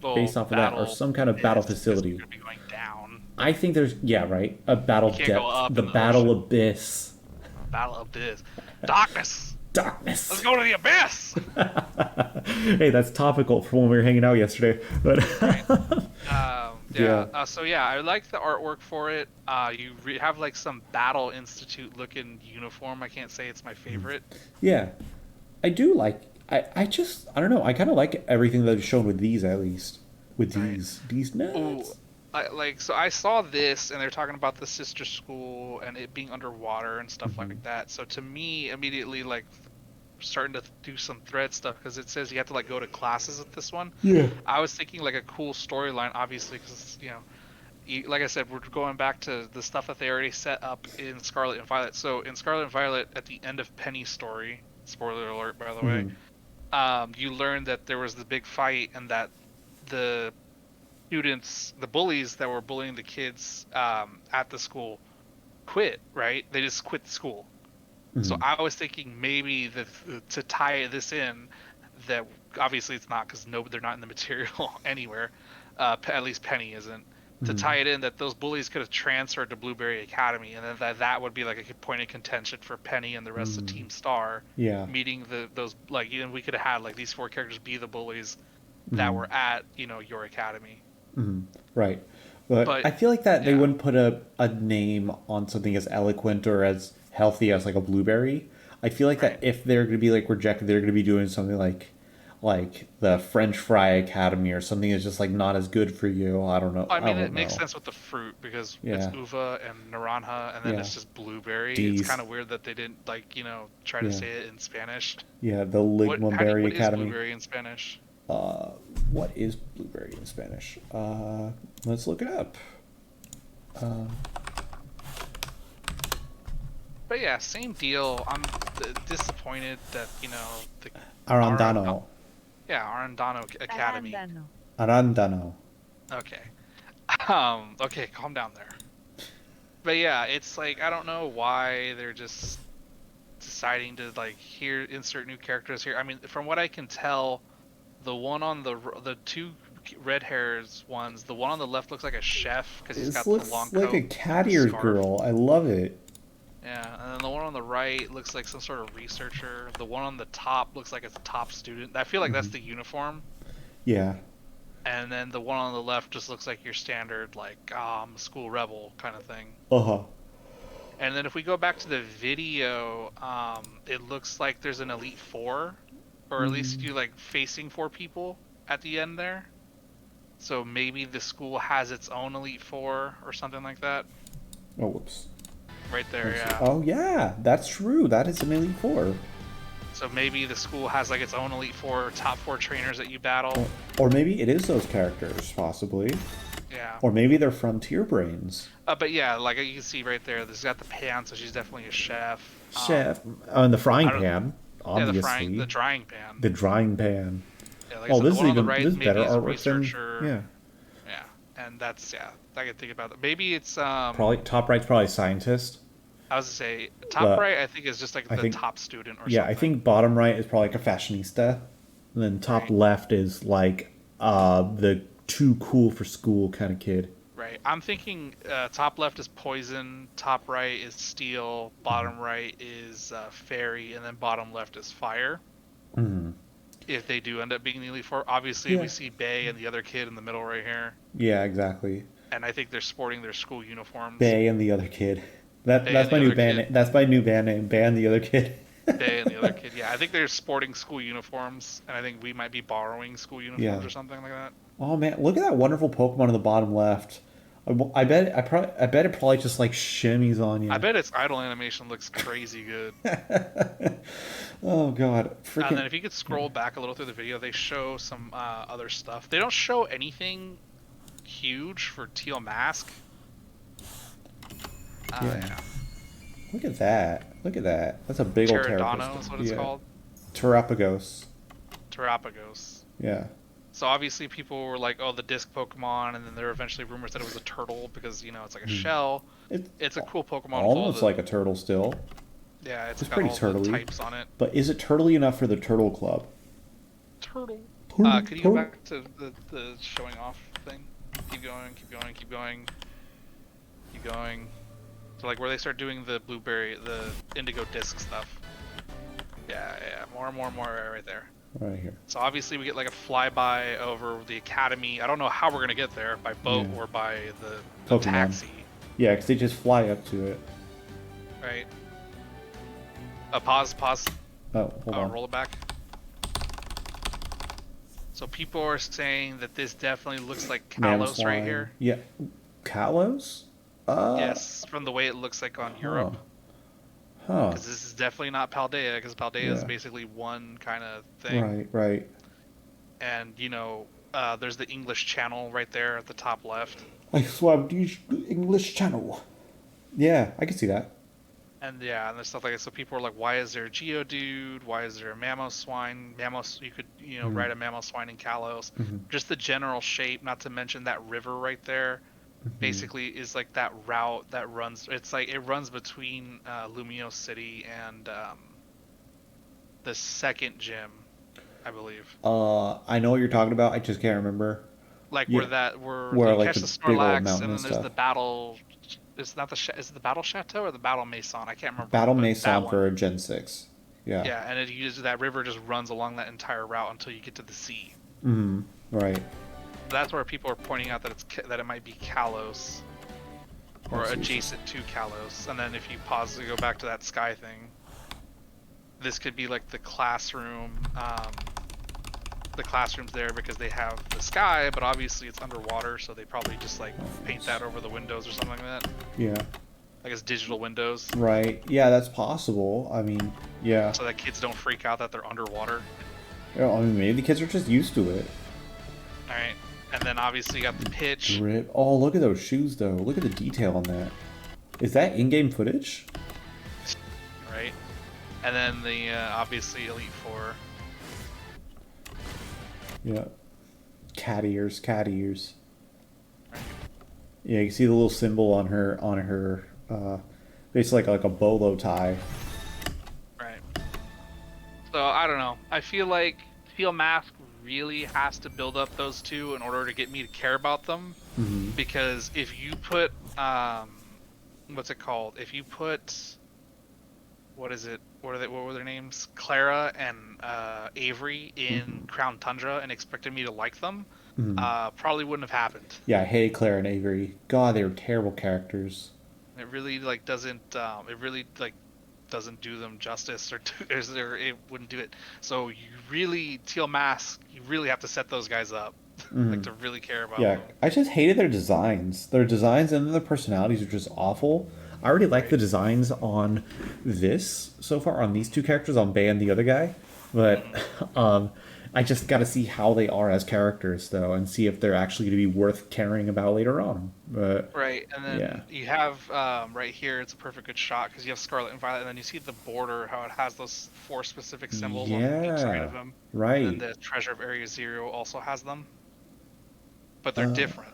based off of that, or some kind of battle facility. Gonna be going down. I think there's a battle depth, the battle abyss. Battle abyss. Darkness. Darkness. Let's go to the abyss. Hey, that's topical for when we were hanging out yesterday. But So I like the artwork for it. You have like some Battle Institute looking uniform. I can't say it's my favorite. Yeah, I do like. I don't know. I kind of like everything that is shown with these, at least with these nuts. So I saw this, and they're talking about the sister school and it being underwater and stuff like that. So to me, immediately like starting to do some thread stuff, because it says you have to like go to classes with this one. Yeah. I was thinking like a cool storyline, obviously, because like I said, we're going back to the stuff that they already set up in Scarlet and Violet. So in Scarlet and Violet, at the end of Penny's story, spoiler alert by the way, you learn that there was the big fight and that the students, the bullies that were bullying the kids at the school, quit. Right? They just quit the school. So I was thinking maybe to tie this in, that obviously it's not, because they're not in the material anywhere. At least Penny isn't. To tie it in, that those bullies could have transferred to Blueberry Academy, and then that would be like a point of contention for Penny and the rest of Team Star. Yeah. Meeting those we could have had like these 4 characters be the bullies that were at your academy. Right. But I feel like that they wouldn't put a name on something as eloquent or as healthy as like a blueberry. I feel like that if they're going to be like rejected, they're going to be doing something like the French Fry Academy or something that's just like not as good for you. I don't know. I mean, it makes sense with the fruit, because it's uva and naranja, and then it's just blueberry. It's kind of weird that they didn't try to say it in Spanish. Yeah, the Ligmonberry Academy. What is blueberry in Spanish? What is blueberry in Spanish? Let's look it up. But yeah, same deal. I'm disappointed that the Arandano. Arandano Academy. Arandano. Okay. Okay, calm down there. But yeah, it's like, I don't know why they're just deciding to like insert new characters here. I mean, from what I can tell, the one on the 2 red hairs ones, the one on the left looks like a chef because he's got the long coat. Looks like a cat ears girl. I love it. Yeah, and then the one on the right looks like some sort of researcher. The one on the top looks like it's a top student. I feel like that's the uniform. Yeah. And then the one on the left just looks like your standard, like, school rebel kind of thing. Uh-huh. And then if we go back to the video, it looks like there's an Elite Four, or at least you like facing 4 people at the end there. So maybe the school has its own Elite Four or something like that. Oh, whoops. Right there, yeah. Oh, yeah, that's true. That is an Elite Four. So maybe the school has like its own Elite Four, top 4 trainers that you battle. Or maybe it is those characters, possibly. Yeah. Or maybe they're Frontier Brains. But yeah, like you can see right there, there's got the pan, so she's definitely a chef. Chef. And the frying pan, obviously. Yeah, the drying pan. The drying pan. Yeah, like this is even right, this better artwork than... Yeah. Yeah, and that's, I can think about that. Maybe it's... Probably, top right's probably scientist. I was going to say, top right, I think, is just like the top student or something. Yeah, I think bottom right is probably like a fashionista. And then top left is like the too cool for school kind of kid. Right. I'm thinking top left is poison, top right is steel, bottom right is fairy, and then bottom left is fire. If they do end up being the Elite Four. Obviously, we see Bay and the other kid in the middle right here. Yeah, exactly. And I think they're sporting their school uniforms. Bay and the other kid. That's my new band. That's my new band name. Bay and the other kid. Bay and the other kid. Yeah, I think they're sporting school uniforms, and I think we might be borrowing school uniforms or something like that. Oh man, look at that wonderful Pokemon on the bottom left. I bet it probably just like shimmies on you. I bet its idle animation looks crazy good. Oh god. And then if you could scroll back a little through the video, they show some other stuff. They don't show anything huge for Teal Mask. Yeah. Look at that. Look at that. That's a big old Pterodano is what it's called. Terapagos. Yeah. So obviously people were like, oh, the disc Pokemon, and then there were eventually rumors that it was a turtle because, it's like a shell. It's a cool Pokemon. Almost like a turtle still. Yeah, it's got pretty all turtley. the types on it. But is it turtley enough for the Turtle Club? Turtle. Turtle, Could you turtle. go back to the showing off thing? Keep going, keep going, keep going. Keep going. So like where they start doing the indigo disc stuff. Yeah, more right there. Right here. So obviously we get like a flyby over the academy. I don't know how we're gonna get there, by boat or by the Pokemon. taxi. Yeah, because they just fly up to it. Right. Pause. Oh, hold on. Roll it back. So people are saying that this definitely looks like Kalos right here. Yeah. Kalos? Yes, from the way it looks like on Europe. Huh. Because this is definitely not Paldea, because Paldea is basically one kind of thing. Right. And, there's the English Channel right there at the top left. I swam the English Channel. Yeah, I can see that. And there's stuff like that. So people are like, why is there a Geodude? Why is there a Mamoswine? You could, ride a Mamoswine in Kalos. Just the general shape, not to mention that river right there. Basically is like that route that runs. It's like it runs between Lumio City and the second gym, I believe. I know what you're talking about. I just can't remember. Like where you like catch the the big old Snorlax, mountain and then and there's stuff. the battle. Is it the Battle Chateau or the Battle Maison? I can't remember. Battle but Maison that one. for Gen 6. Yeah. Yeah, and that river just runs along that entire route until you get to the sea. Right. That's where people are pointing out that it might be Kalos, or adjacent to Kalos. And then if you pause to go back to that sky thing, this could be like the classroom. The classroom's there because they have the sky, but obviously it's underwater, so they probably just like paint that over the windows or something like that. Yeah. Like it's digital windows. Right. Yeah, that's possible. I mean, yeah. So that kids don't freak out that they're underwater. I mean, maybe the kids are just used to it. All right. And then obviously you got the pitch. Rip. Oh, look at those shoes, though. Look at the detail on that. Is that in-game footage? Right. And then the obviously Elite Four. Yeah. Cat ears. Yeah, you can see the little symbol on her, basically like a bolo tie. Right. So I don't know. I feel like Steel Mask really has to build up those two in order to get me to care about them. Because if you put what's it called? If you put what were their names? Clara and Avery in Crown Tundra and expected me to like them, probably wouldn't have happened. Yeah, I hated Claire and Avery. God, they were terrible characters. It really doesn't do them justice, or it wouldn't do it. So you really Teal Mask, you really have to set those guys up, like to really care about them. I just hated their designs. Their designs and their personalities are just awful. I already like the designs on this so far, on these two characters, on Bay and the other guy, but I just got to see how they are as characters, though, and see if they're actually going to be worth caring about later on. But right, and then you have right here, it's a perfect good shot because you have Scarlet and Violet, and then you see the border, how it has those 4 specific symbols on each side of them. Right. And the Treasure of Area Zero also has them, but they're different.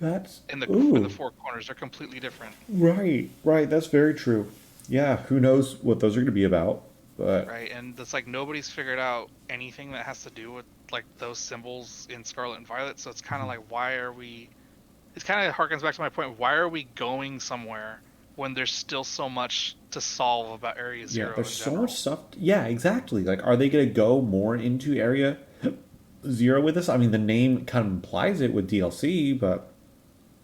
That's in the 4 corners, they're completely different. Right. That's very true. Yeah, who knows what those are going to be about. But right, and it's like nobody's figured out anything that has to do with like those symbols in Scarlet and Violet, so it's kind of like, why are we... It kind of harkens back to my point, why are we going somewhere when there's still so much to solve about Area Zero? Yeah, there's so much stuff. Yeah, exactly. Like, are they going to go more into Area Zero with this? I mean, the name kind of implies it with DLC, but...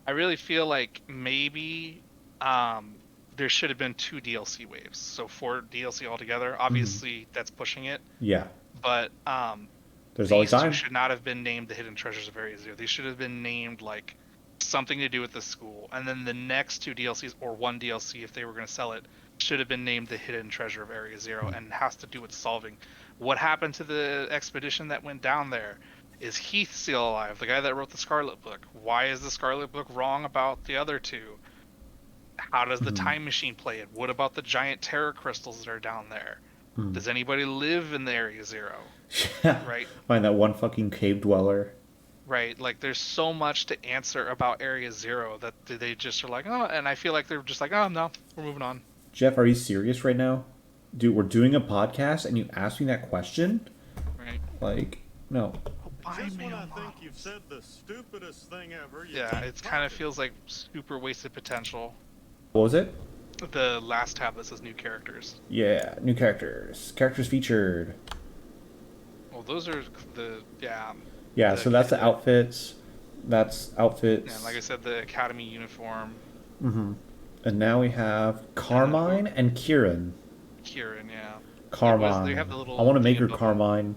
I really feel like maybe there should have been 2 DLC waves, so 4 DLC altogether. Obviously, that's pushing it. Yeah. But there's always time. Should not have been named the Hidden Treasures of Area Zero. They should have been named like something to do with the school, and then the next 2 DLCs, or 1 DLC if they were going to sell it, should have been named the Hidden Treasure of Area Zero, and has to do with solving what happened to the expedition that went down there. Is Heath still alive? The guy that wrote the Scarlet Book. Why is the Scarlet Book wrong about the other 2? How does the time machine play it? What about the giant terror crystals that are down there? Does anybody live in the Area Zero? Right? Find that one fucking cave dweller. Right, like there's so much to answer about Area Zero that they just are like, oh, and I feel like they're just like, oh no, we're moving on. Jeff, are you serious right now? Dude, we're doing a podcast and you asked me that question? Right. Like, no. Just when I think you've said the stupidest thing ever. Yeah, it kind of feels like super wasted potential. What was it? The last tab that says new characters. Yeah, new characters. Characters featured. Well, those are the, yeah. Yeah, so that's the outfits. That's outfits. Yeah, like I said, the academy uniform. Mm-hmm. And now we have Carmine and Kieran. Kieran, yeah. Carmine. They have the little I want to make her bubble. Carmine.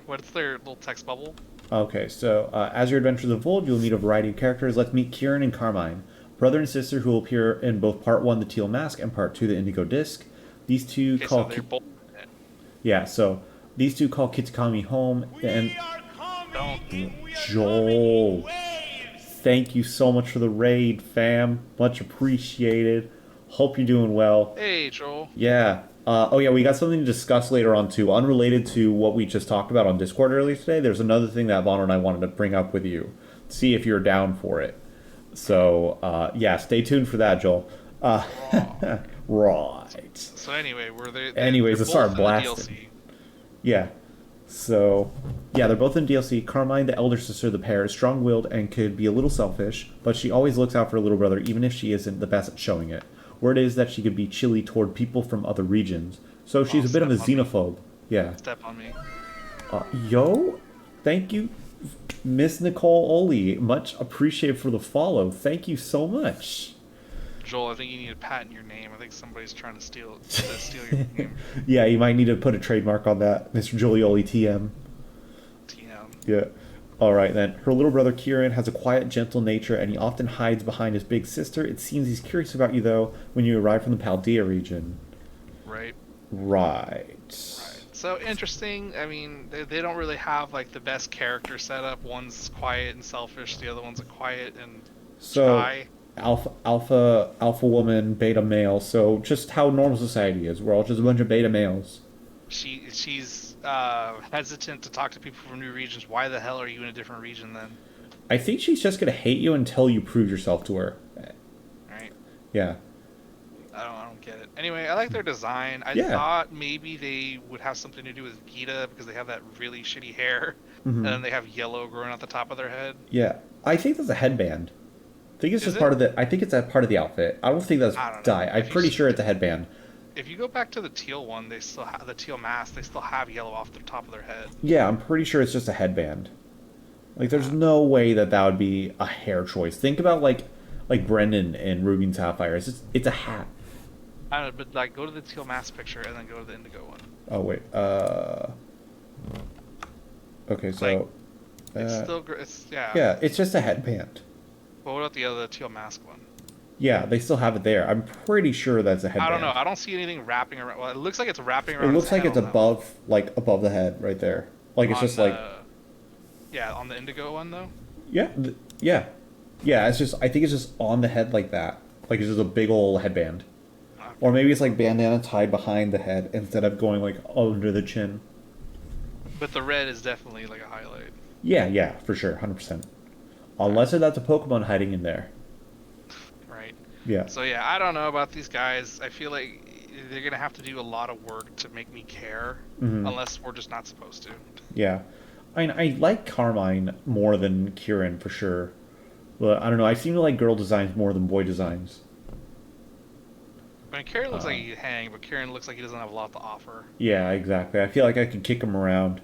What's their little text bubble? Okay, so as your adventures unfold, you'll meet a variety of characters. Let's meet Kieran and Carmine, brother and sister who will appear in both Part 1, the Teal Mask, and Part 2, the Indigo Disc. These two call... So they're both... Yeah, so these two call Kitakami home, and... Joel, thank you so much for the raid, fam. Much appreciated. Hope you're doing well. Hey, Joel. Yeah. Oh yeah, we got something to discuss later on too, unrelated to what we just talked about on Discord earlier today. There's another thing that Bano and I wanted to bring up with you, see if you're down for it. So yeah, stay tuned for that, Joel. Right. So anyway, Anyways, let's start blasting. Yeah. So, yeah, they're both in DLC. Carmine, the elder sister of the pair, is strong-willed and could be a little selfish, but she always looks out for her little brother, even if she isn't the best at showing it. Word is that she could be chilly toward people from other regions, so she's a bit of a xenophobe. Yeah. Step on me. Yo, thank you, Miss MrJoelyOly. Much appreciated for the follow. Thank you so much. Joel, I think you need to patent your name. I think somebody's trying to steal your name. Yeah, you might need to put a trademark on that, MrJoelyOly TM. TM. Yeah. All right, then. Her little brother Kieran has a quiet, gentle nature, and he often hides behind his big sister. It seems he's curious about you, though, when you arrive from the Paldea region. Right. Right. So interesting. I mean, they don't really have like the best character setup. One's quiet and selfish. The other one's a quiet and shy. Alpha woman, beta male. So just how normal society is. We're all just a bunch of beta males. She's hesitant to talk to people from new regions. Why the hell are you in a different region then? I think she's just gonna hate you until you prove yourself to her. Right. Yeah. I don't get it. Anyway, I like their design. I thought maybe they would have something to do with Gita because they have that really shitty hair, and then they have yellow growing out the top of their head. Yeah, I think that's a headband. I think it's just part of the. I think it's a part of the outfit. I don't think that's dye. I'm pretty sure it's a headband. If you go back to the teal one, they still have the teal mask. They still have yellow off the top of their head. Yeah, I'm pretty sure it's just a headband. Like, there's no way that would be a hair choice. Think about like Brendan in Ruby and Sapphire. It's a hat. I don't know, but like, go to the teal mask picture and then go to the indigo one. Oh wait. Okay, so. Like, it's still. Yeah. Yeah, it's just a headband. But what about the other teal mask one? Yeah, they still have it there. I'm pretty sure that's a headband. I don't know. I don't see anything wrapping around. Well, it looks like it's wrapping around. It looks like it's above the head, right there. Like it's just like. Yeah, on the indigo one though. Yeah, yeah. It's just. I think it's just on the head like that. Like it's just a big old headband. Okay. Or maybe it's like bandana tied behind the head instead of going like under the chin. But the red is definitely like a highlight. Yeah, for sure, 100%. Unless that's a Pokemon hiding in there. Right. Yeah. So yeah, I don't know about these guys. I feel like they're gonna have to do a lot of work to make me care, unless we're just not supposed to. Yeah. I mean, I like Carmine more than Kieran for sure. But I don't know, I seem to like girl designs more than boy designs. I mean, Kieran looks like he hang, but Kieran looks like he doesn't have a lot to offer. Yeah, exactly. I feel like I could kick him around.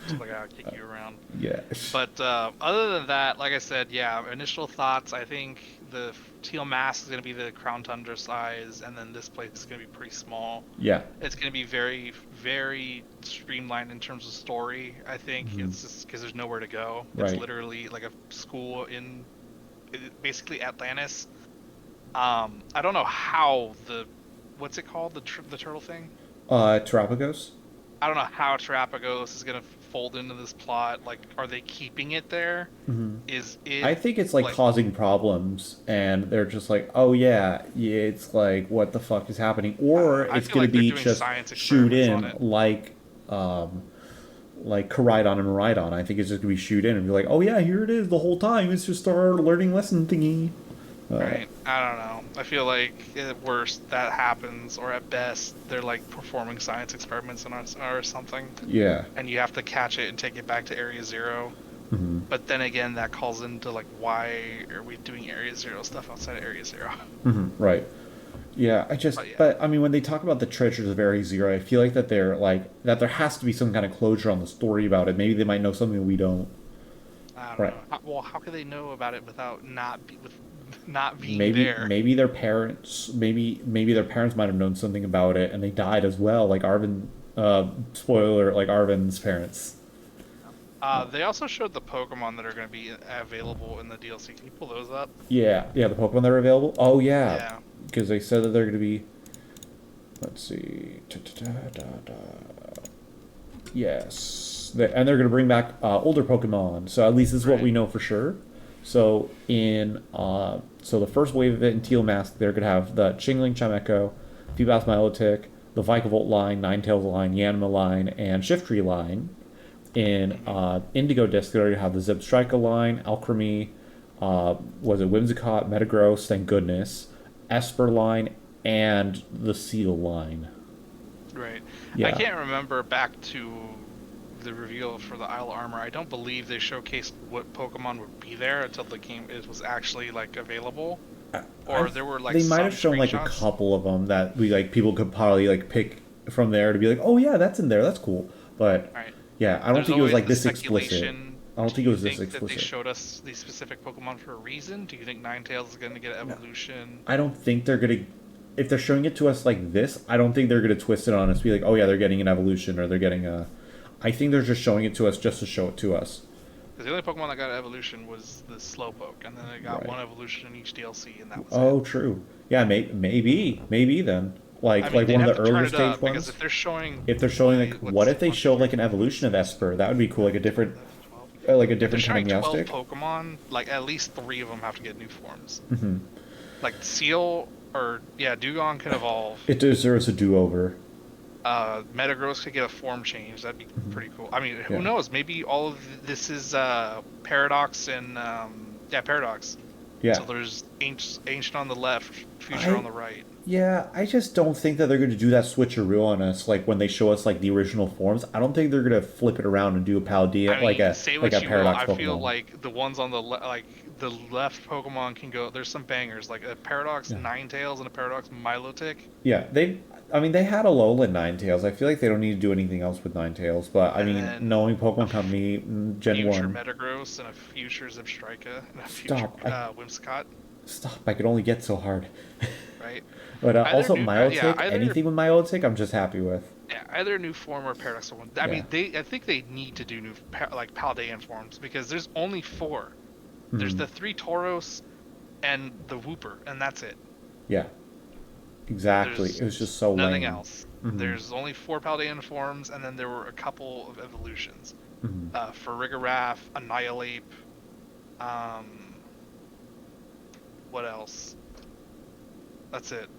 Just like I'll kick you around. Yeah. But other than that, like I said, yeah, initial thoughts, I think the teal mask is going to be the Crown Tundra size, and then this place is going to be pretty small. Yeah. It's going to be very, very streamlined in terms of story, I think. It's just because there's nowhere to go. It's literally like a school in basically Atlantis. I don't know how what's it called? The turtle thing? Terapagos? I don't know how Terapagos is going to fold into this plot. Like, are they keeping it there? Is it... I think it's like causing problems, and they're just like, oh yeah, it's like, what the fuck is happening? Or it's going to be just shoot in like Coridon and Maridon. I think it's just going to be shoot in and be like, oh yeah, here it is the whole time. It's just our learning lesson thingy. Right. I don't know. I feel like at worst that happens, or at best they're like performing science experiments or something. Yeah. And you have to catch it and take it back to Area Zero. Mm-hmm. But then again, that calls into like, why are we doing Area Zero stuff outside of Area Zero? Mm-hmm. Right. Yeah, but I mean, when they talk about the treasures of Area Zero, I feel like that they're like that there has to be some kind of closure on the story about it. Maybe they might know something we don't. I don't know. Well, how could they know about it without not being maybe, there? Maybe their parents, maybe their parents might have known something about it and they died as well, like Arvin. Spoiler, like Arvin's parents. They also showed the Pokemon that are going to be available in the DLC. Can you pull those up? Yeah, the Pokemon that are available. Oh yeah, because they said that they're going to be. Let's see. Yes, and they're going to bring back older Pokemon. So at least this is what we know for sure. So so the first wave of it in Teal Mask, they're going to have the Chingling, Chimecho, Feebas, Milotic, the Vikavolt line, Ninetales line, Yanma line, and Shiftry line. In Indigo Disc, they already have the Zebstrika line, Alchemy, was it Whimsicott, Metagross, thank goodness, Esper line, and the Seal line. Right. Yeah. I can't remember back to the reveal for the Isle Armor. I don't believe they showcased what Pokemon would be there until the game was actually like available. Or there were like they might have shown like a couple of them that people could probably like pick from there to be like, oh yeah, that's in there, that's cool. But yeah, I don't think it was like this explicit. I don't think it was this explicit. That they showed us these specific Pokemon for a reason? Do you think Ninetales is going to get evolution? I don't think they're going to. If they're showing it to us like this, I don't think they're going to twist it on us. Be like, oh yeah, they're getting an evolution or they're getting a. I think they're just showing it to us just to show it to us. Because the only Pokemon that got evolution was the Slowpoke, and then they got one evolution in each DLC, and that was it. True. Yeah, maybe then. Like one of the earlier stage ones. Because if they're showing like, what if they show like an evolution of Esper? That would be cool, like a different kind of Meowstic. 12 Pokemon, like at least 3 of them have to get new forms. Mm-hmm. Like Seal Dugong can evolve. It deserves a do-over. Metagross could get a form change. That'd be pretty cool. I mean, who knows? Maybe all of this is Paradox and Paradox. Yeah. So there's Ancient on the left, Future on the right. Yeah, I just don't think that they're going to do that switcheroo on us. Like when they show us like the original forms, I don't think they're going to flip it around and do a Paldea like a Paradox Pokemon. I feel like the ones on the the left Pokemon can go. There's some bangers like a Paradox Ninetales and a Paradox Milotic. Yeah, they had a Alolan Ninetales. I feel like they don't need to do anything else with Ninetales. But I mean, knowing Pokemon Company Gen future 1, Metagross and a future Zebstrika and a future Whimsicott. Stop! I could only get so hard. Right. But also Milotic, anything with Milotic, I'm just happy with. Yeah, either new form or Paradox one. I mean, I think they need to do new Paldean forms because there's only 4. Mm-hmm. There's the 3 Tauros and the Wooper, and that's it. Yeah. Exactly. It was just so nothing lame. Else. Mm-hmm. There's only 4 Paldean forms, and then there were a couple of evolutions. Mm-hmm. Farigiraf, Annihilate. What else? That's it.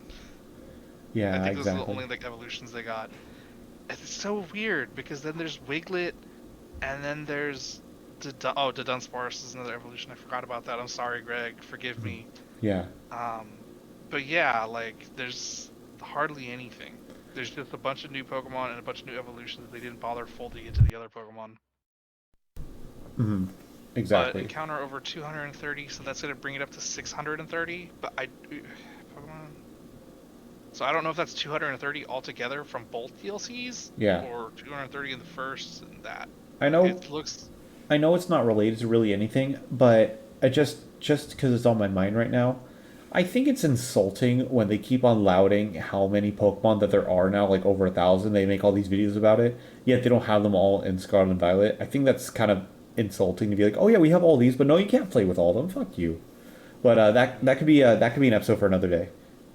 Yeah, I think those are the only evolutions they got. It's so weird because then there's Wiglet, and then there's the Dunsparce is another evolution. I forgot about that. I'm sorry, Greg. Forgive me. Yeah. But yeah, there's hardly anything. There's just a bunch of new Pokemon and a bunch of new evolutions that they didn't bother folding into the other Pokemon. Mm-hmm. Exactly. But encounter over 230, so that's going to bring it up to 630. But Pokemon. So I don't know if that's 230 altogether from both DLCs. Yeah. Or 230 in the first and that. I know. I know it's not related to really anything, but I just because it's on my mind right now, I think it's insulting when they keep on lauding how many Pokemon that there are now, like over 1,000. They make all these videos about it, yet they don't have them all in Scarlet and Violet. I think that's kind of insulting to be like, oh yeah, we have all these, but no, you can't play with all of them. Fuck you. But that could be an episode for another day.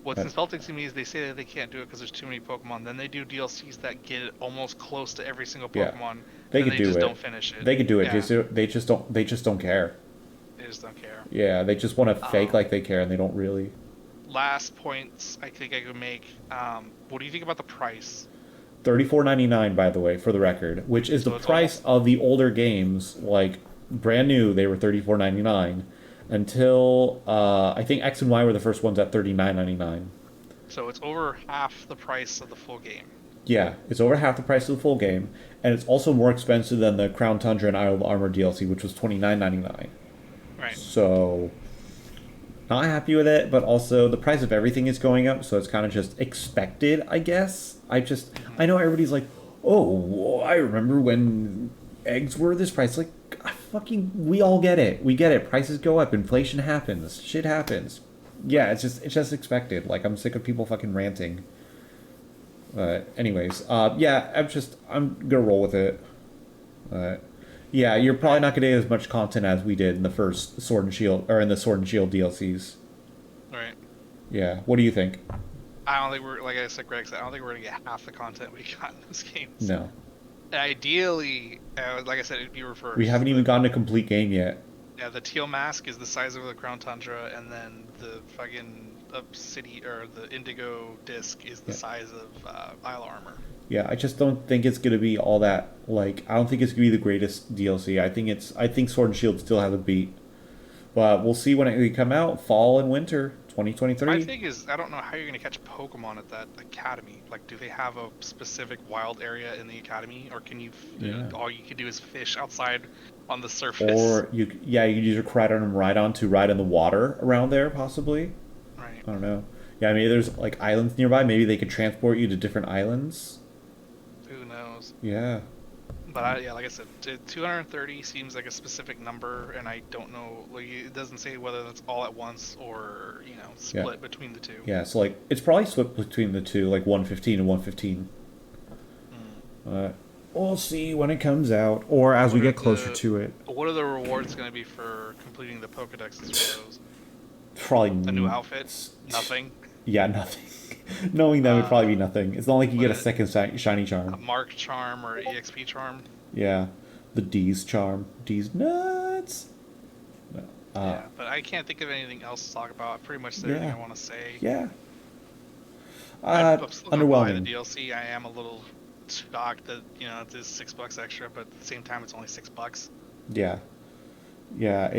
What's insulting to me is they say that they can't do it because there's too many Pokemon. Then they do DLCs that get it almost close to every single Pokemon. They could do it. They just don't finish it. They could do it. Yeah. They just don't. They just don't care. They just don't care. Yeah, they just want to fake like they care, and they don't really. Last points I think I could make. What do you think about the price? $34.99, by the way, for the record, which is the price of the older games. Like brand new, they were $34.99, until I think X and Y were the first ones at $39.99. So it's over half the price of the full game. Yeah, it's over half the price of the full game, and it's also more expensive than the Crown Tundra and Isle of Armor DLC, which was $29.99. Right. So, not happy with it, but also the price of everything is going up, so it's kind of just expected, I guess. I know everybody's like, oh, I remember when eggs were this price. Like, we all get it. We get it. Prices go up. Inflation happens. Shit happens. Yeah, it's just expected. Like, I'm sick of people fucking ranting. But anyways, yeah, I'm gonna roll with it. Yeah, you're probably not gonna get as much content as we did in the first Sword and Shield, or in the Sword and Shield DLCs. Right. Yeah. What do you think? I don't think like I said, Greg said, I don't think we're gonna get half the content we got in this game. No. Ideally, like I said, it'd be reversed. We haven't even gotten a complete game yet. Yeah, the teal mask is the size of the Crown Tundra, and then the fucking city or the indigo disc is the size of Isle Armor. Yeah, I just don't think it's gonna be all that. Like, I don't think it's gonna be the greatest DLC. I think Sword and Shield still have a beat, but we'll see when it come out. Fall and winter, 2023. My thing is, I don't know how you're gonna catch Pokemon at that academy. Like, do they have a specific wild area in the academy, or can you? All you can do is fish outside on the surface. Or you could use your Rhydon to ride in the water around there, possibly. Right. I don't know. Yeah, maybe there's like islands nearby. Maybe they could transport you to different islands. Who knows? Yeah. But like I said, 230 seems like a specific number, and I don't know. Like, it doesn't say whether that's all at once or split between the two. Yeah, so like it's probably split between the two, like 115 and 115. We'll see when it comes out, or as we get closer to it. What are the rewards going to be for completing the Pokedexes for those? Probably a new outfit. Nothing. Yeah, nothing. Knowing them would probably be nothing. It's not like you get a second shiny charm. A Mark charm or EXP charm. Yeah, the D's charm. D's nuts. Yeah, but I can't think of anything else to talk about. I pretty much said everything I want to say. Yeah. I'm still gonna buy the Underwhelming. DLC. I am a little shocked that it is $6 extra, but at the same time, it's only $6. Yeah. Yeah,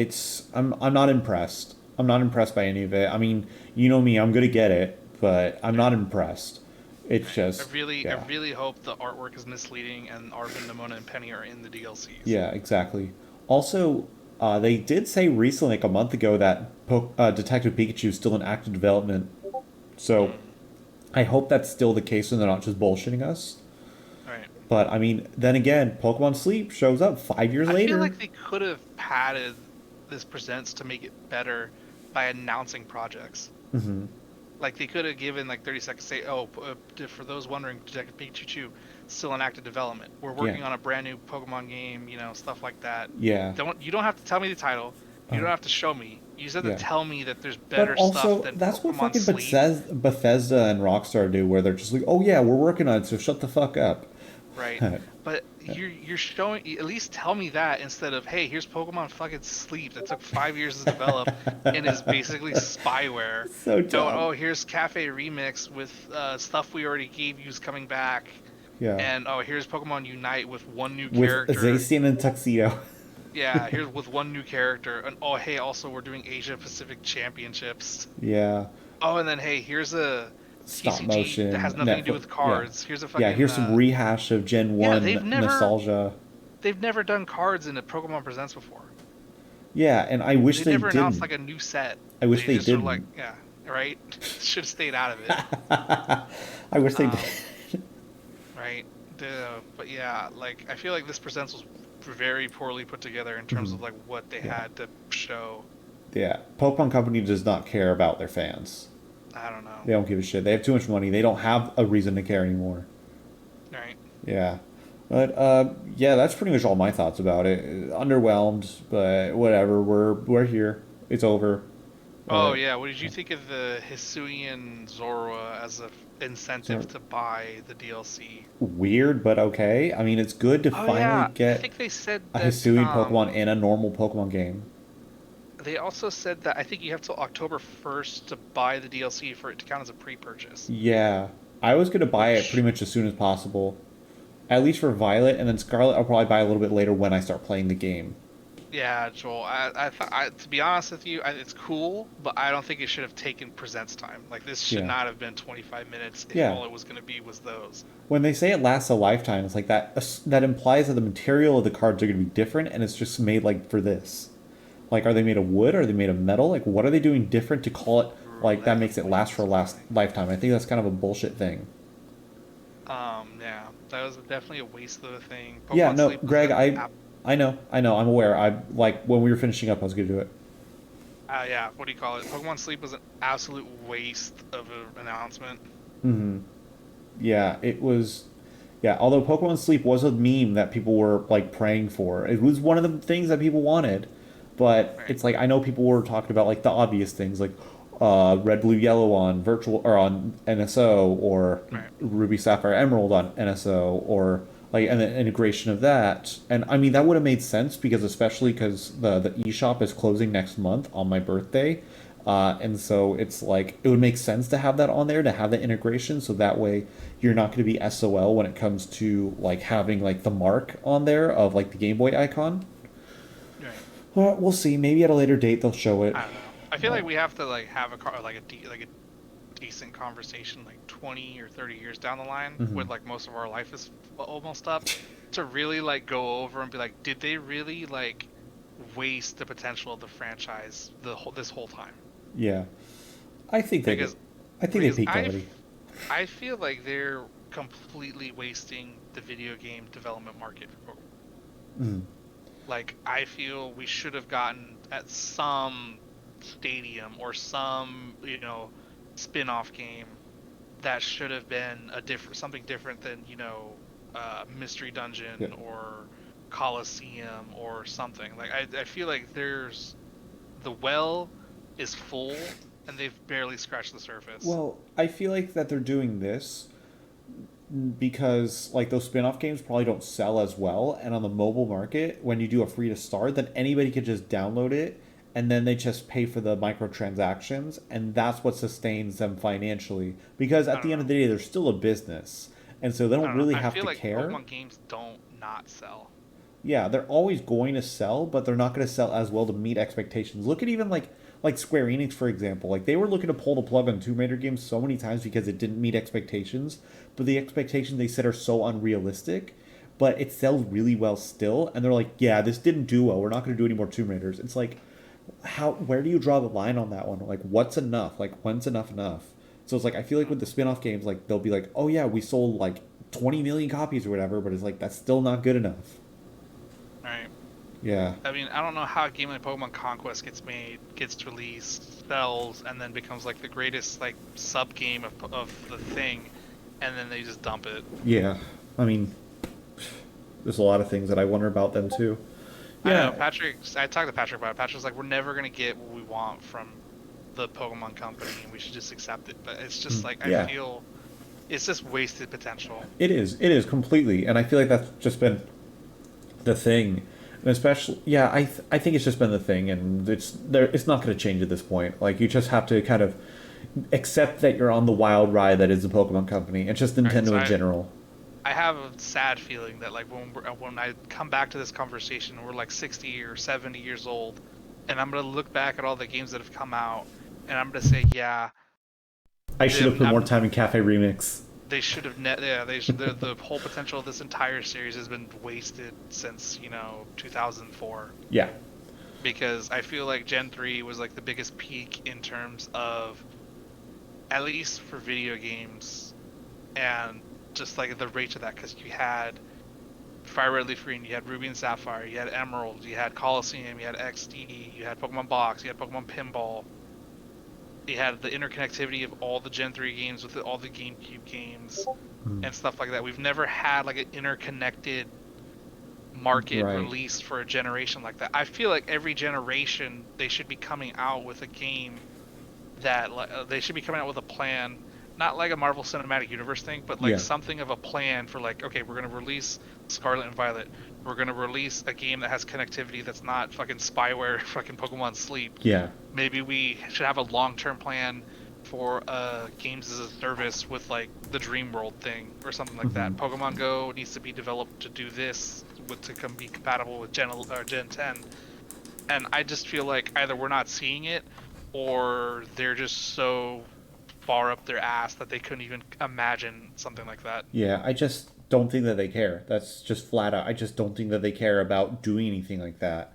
I'm not impressed. I'm not impressed by any of it. I mean, you know me, I'm gonna get it, but I'm not impressed. It's just I really hope the artwork is misleading and Arvin, Nimona, and Penny are in the DLCs. Yeah, exactly. Also, they did say recently, like a month ago, that Detective Pikachu is still in active development. So, I hope that's still the case and they're not just bullshitting us. Right. But, I mean, then again, Pokemon Sleep shows up 5 years later. I feel like they could have padded this Presents to make it better by announcing projects. Mm-hmm. Like, they could have given, 30 seconds to say, for those wondering, Detective Pikachu, still in active development. We're working on a brand new Pokemon game, stuff like that. Yeah. You don't have to tell me the title. You don't have to show me. You just have to tell me that there's better but also, stuff than that's Pokemon what fucking Sleep. Bethesda and Rockstar do, where they're just like, oh yeah, we're working on it, so shut the fuck up. Right. But you're showing, at least tell me that instead of, hey, here's Pokemon fucking Sleep that took 5 years to develop and is basically spyware. So dumb. Oh, here's Cafe Remix with stuff we already gave you's coming back. Yeah. And here's Pokemon Unite with one new character. With Zacian and Tuxedo. Yeah, here's with one new character. And hey, also we're doing Asia Pacific Championships. Yeah. Oh, and then hey, here's a Stop TCG motion. that has nothing to do with cards. Yeah. Here's a fucking here's some rehash of Gen 1 nostalgia. They've never done cards in a Pokemon Presents before. Yeah, and I wish they never didn't. announced a new set. I wish they just didn't. Were yeah, right. Should have stayed out of it. I wish they did. Right. But yeah, I feel like this Presents was very poorly put together in terms of what they had to show. Yeah, Pokemon Company does not care about their fans. I don't know. They don't give a shit. They have too much money. They don't have a reason to care anymore. Right. Yeah. But yeah, that's pretty much all my thoughts about it. Underwhelmed, but whatever. We're here. It's over. Oh yeah, what did you think of the Hisuian Zorua as a incentive to buy the DLC? Weird, but okay. I mean, it's good to finally get I think they said a that, Hisuian Pokemon in a normal Pokemon game. They also said that I think you have till October 1st to buy the DLC for it to count as a pre-purchase. Yeah, I was gonna buy it pretty much as soon as possible, at least for Violet, and then Scarlet I'll probably buy a little bit later when I start playing the game. Yeah, Joel. To be honest with you, it's cool, but I don't think it should have taken presents time. Like this should not have been 25 minutes if all it was going to be was those. When they say it lasts a lifetime, it's like that implies that the material of the cards are going to be different, and it's just made like for this. Like, are they made of wood? Are they made of metal? Like, what are they doing different to call it like that makes it last for a lifetime? I think that's kind of a bullshit thing. Yeah, that was definitely a waste of a thing. Yeah, no, Greg, I know, I'm aware. I like when we were finishing up, I was gonna do it. Yeah, what do you call it? Pokemon Sleep was an absolute waste of an announcement. Mm-hmm. Yeah, it was. Yeah, although Pokemon Sleep was a meme that people were like praying for. It was one of the things that people wanted, but it's like I know people were talking about like the obvious things like Red, Blue, Yellow on virtual or on NSO, or Ruby, Sapphire, Emerald on NSO, or like and the integration of that. And I mean that would have made sense because especially because the eShop is closing next month on my birthday. And so it's like it would make sense to have that on there, to have the integration, so that way you're not going to be SOL when it comes to like having like the mark on there of like the Game Boy icon. Right. Well, we'll see. Maybe at a later date they'll show it. I don't know. I feel like we have to like have a decent conversation like 20 or 30 years down the line when like most of our life is almost up to really like go over and be like, did they really like waste the potential of the franchise this whole time? Yeah, I think they peaked already. I feel like they're completely wasting the video game development market for Pokemon. Like, I feel we should have gotten at some stadium or some, spin-off game that should have been something different than, Mystery Dungeon or Coliseum or something. Like, I feel like the well is full and they've barely scratched the surface. Well, I feel like that they're doing this because like those spin-off games probably don't sell as well, and on the mobile market when you do a free to start, then anybody could just download it and then they just pay for the microtransactions, and that's what sustains them financially, because at the end of the day they're still a business, and so they don't really have to care. Pokemon games don't not sell. Yeah, they're always going to sell, but they're not going to sell as well to meet expectations. Look at even like Square Enix, for example. Like, they were looking to pull the plug on Tomb Raider games so many times because it didn't meet expectations, but the expectations they set are so unrealistic, but it sells really well still, and they're like, yeah, this didn't do well, we're not going to do any more Tomb Raiders. It's like, where do you draw the line on that one? Like, what's enough? Like, when's enough? So it's like, I feel like with the spin-off games, like, they'll be like, oh yeah, we sold like 20 million copies or whatever, but it's like, that's still not good enough. Right. Yeah. I mean, I don't know how a game like Pokemon Conquest gets released, sells, and then becomes like the greatest like sub game of the thing, and then they just dump it. Yeah. I mean, there's a lot of things that I wonder about them too. Yeah. I know, I talked to Patrick about it. Patrick's like, we're never gonna get what we want from the Pokemon company, and we should just accept it. But it's just like, I feel it's just wasted potential. It is completely, and I feel like that's just been the thing. And especially, I think it's just been the thing, and it's not going to change at this point. Like, you just have to kind of accept that you're on the wild ride that is the Pokemon company. It's just Nintendo in general. I have a sad feeling that like when I come back to this conversation, we're like 60 or 70 years old, and I'm going to look back at all the games that have come out, and I'm going to say, yeah, I should have put more time in Cafe Remix. They should have the whole potential of this entire series has been wasted since 2004. Yeah. Because I feel like Gen 3 was like the biggest peak in terms of, at least for video games, and just like the rate of that, because you had Fire Red, Leaf Green, you had Ruby and Sapphire, you had Emerald, you had Coliseum, you had XD, you had Pokemon Box, you had Pokemon Pinball. You had the interconnectivity of all the Gen 3 games with all the GameCube games and stuff like that. We've never had like an interconnected market release for a generation like that. I feel like every generation they should be coming out with a game that they should be coming out with a plan, not like a Marvel Cinematic Universe thing, but like something of a plan for like, okay, we're going to release Scarlet and Violet. We're going to release a game that has connectivity that's not fucking spyware, fucking Pokemon Sleep. Yeah. Maybe we should have a long-term plan for games as a service with like the Dream World thing or something like that. Pokemon Go needs to be developed to do this to be compatible with Gen 10. And I just feel like either we're not seeing it, or they're just so far up their ass that they couldn't even imagine something like that. Yeah, I just don't think that they care. That's just flat out. I just don't think that they care about doing anything like that.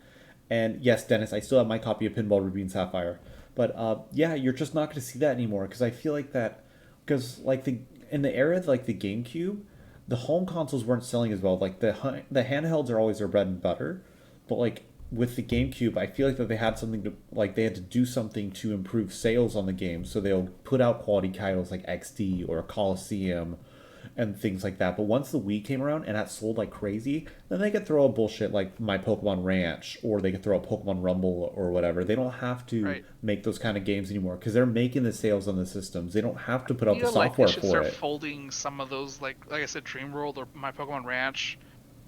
And yes, Dennis, I still have my copy of Pinball Ruby and Sapphire. But yeah, you're just not going to see that anymore because I feel like that because like in the era of like the GameCube, the home consoles weren't selling as well. Like the handhelds are always their bread and butter, but like with the GameCube, I feel like that they had something to like they had to do something to improve sales on the game. So they'll put out quality titles like XD or Coliseum and things like that. But once the Wii came around and that sold like crazy, then they could throw a bullshit like My Pokemon Ranch, or they could throw a Pokemon Rumble or whatever. They don't have to make those kind of games anymore because they're making the sales on the systems. They don't have to put out the software should for start it. Folding some of those, like I said, Dream World or My Pokemon Ranch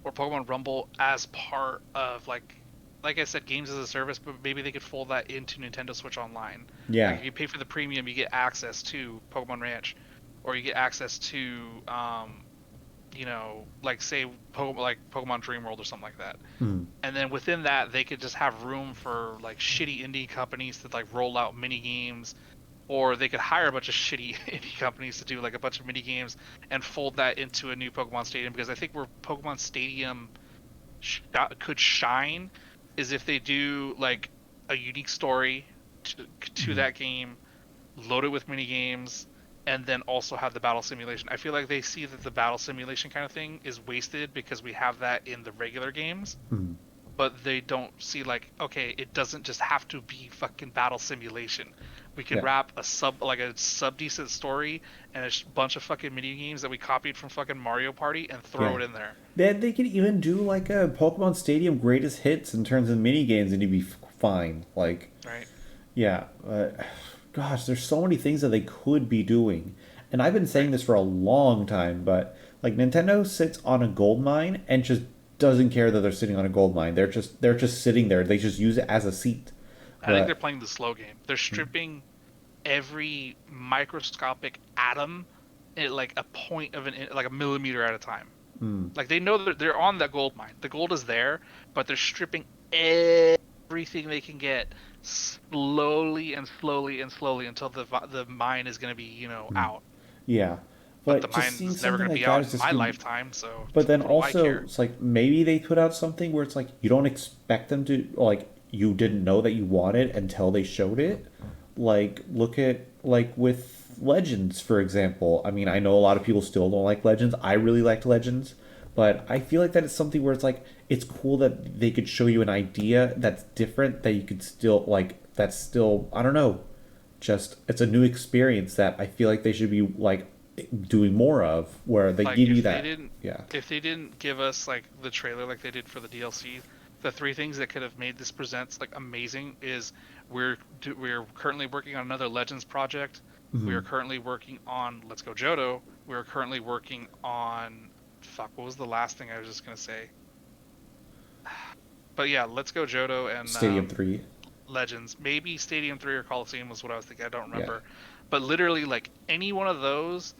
or Pokemon Rumble as part of like I said, games as a service, but maybe they could fold that into Nintendo Switch Online. Yeah. Like if you pay for the premium, you get access to Pokemon Ranch, or you get access to, you know, like say Pokemon Dream World or something like that. And then within that, they could just have room for like shitty indie companies to like roll out mini games, or they could hire a bunch of shitty indie companies to do like a bunch of mini games and fold that into a new Pokemon Stadium. Because I think where Pokemon Stadium could shine is if they do like a unique story to that game, load it with mini games, and then also have the battle simulation. I feel like they see that the battle simulation kind of thing is wasted because we have that in the regular games, but they don't see like, okay, it doesn't just have to be fucking battle simulation. We can wrap a sub decent story and a bunch of fucking mini games that we copied from fucking Mario Party and throw it in there. Then they could even do like a Pokemon Stadium greatest hits in terms of mini games, and you'd be fine. Like, yeah, gosh, there's so many things that they could be doing, and I've been saying this for a long time. But like, Nintendo sits on a gold mine and just doesn't care that they're sitting on a gold mine. They're just sitting there. They just use it as a seat. I think they're playing the slow game. They're stripping every microscopic atom at like a point of like a millimeter at a time. Like they know that they're on that gold mine. The gold is there, but they're stripping everything they can get slowly until the mine is going to be, you know, out. Yeah. But the mine is never going to be out in my lifetime, so. But then also, it's like maybe they put out something where it's like you don't expect them to, like, you didn't know that you wanted until they showed it. Like, look at, like, with Legends, for example. I mean, I know a lot of people still don't like Legends. I really liked Legends. But I feel like that it's something where it's like, it's cool that they could show you an idea that's different, that you could still, like, that's still, I don't know, just, it's a new experience that I feel like they should be, like, doing more of, where they give you that. If they didn't give us, like, the trailer like they did for the DLC, the three things that could have made this presents like amazing is we're currently working on another Legends project. We are currently working on Let's Go Johto. We are currently working on what was the last thing I was just gonna say? But yeah, Let's Go Johto and Stadium 3. Legends. Maybe Stadium 3 or Coliseum was what I was thinking. I don't remember. But literally, like, any one of those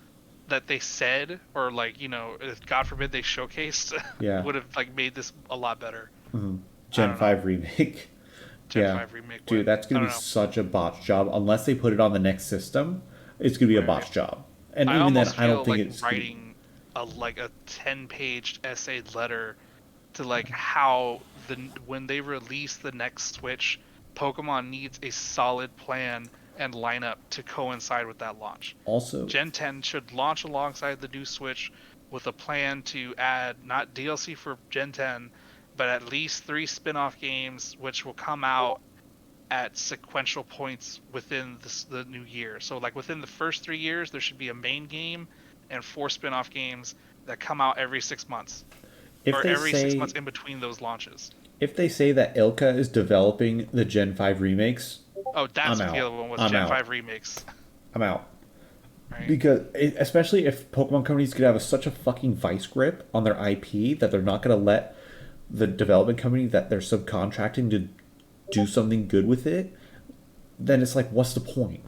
that they said, or like, you know, if God forbid they showcased, would have like made this a lot better. Gen 5 remake. Gen 5 remake. Dude, that's going to be such a botch job. Unless they put it on the next system, it's going to be a botch job. And even then, I don't think it's writing a 10-page essay letter to like how when they release the next Switch, Pokemon needs a solid plan and lineup to coincide with that launch. Also, Gen 10 should launch alongside the new Switch with a plan to add not DLC for Gen 10, but at least 3 spin-off games which will come out at sequential points within the new year. So like within the first 3 years, there should be a main game and 4 spin-off games that come out every 6 months. Or every 6 months in between those launches. If they say that Ilka is developing the Gen 5 remakes... Oh, that's what the other one was, Gen 5 remakes. I'm out. Right. Because, especially if Pokemon companies could have such a fucking vice grip on their IP that they're not going to let the development company that they're subcontracting to do something good with it, then it's like, what's the point?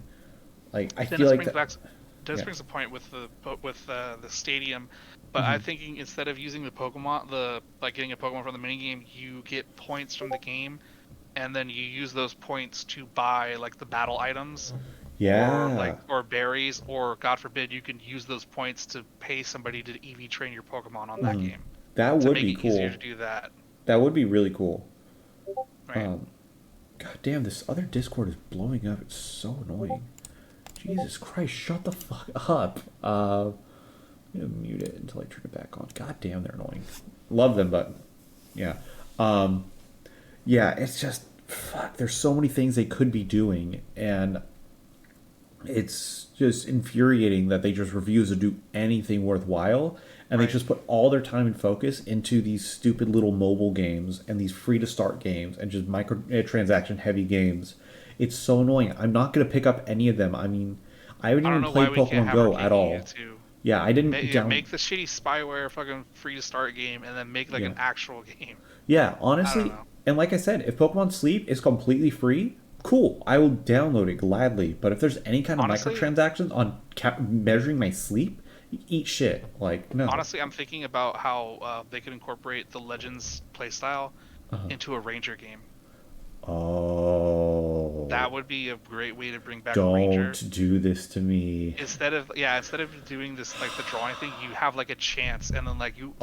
Like, I feel like that brings a point with the stadium, but I'm thinking instead of using the Pokemon, getting a Pokemon from the minigame, you get points from the game and then you use those points to buy like the battle items. Yeah. Or berries, or God forbid, you can use those points to pay somebody to EV train your Pokemon on that game. That would make be it cool. easier to do that. That would be really cool. Right. God damn, this other Discord is blowing up. It's so annoying. Jesus Christ, shut the fuck up. I'm gonna mute it until I turn it back on. God damn, they're annoying. Love them, but yeah. Yeah, it's just fuck. There's so many things they could be doing, and it's just infuriating that they just refuse to do anything worthwhile, and they just put all their time and focus into these stupid little mobile games and these free to start games and just microtransaction heavy games. It's so annoying. I'm not going to pick up any of them. I mean, I haven't even played Pokemon Go at all. Yeah, I didn't make the shitty spyware fucking free to start game and then make like an actual game. Yeah, honestly, and like I said, if Pokemon Sleep is completely free, cool, I will download it gladly. But if there's any kind of microtransactions on measuring my sleep, eat shit. Like, no. Honestly, I'm thinking about how they could incorporate the Legends playstyle into a Ranger game. Oh. That would be a great way to bring back Ranger. Don't do this to me. Instead of doing this like the drawing thing, you have like a chance, and then you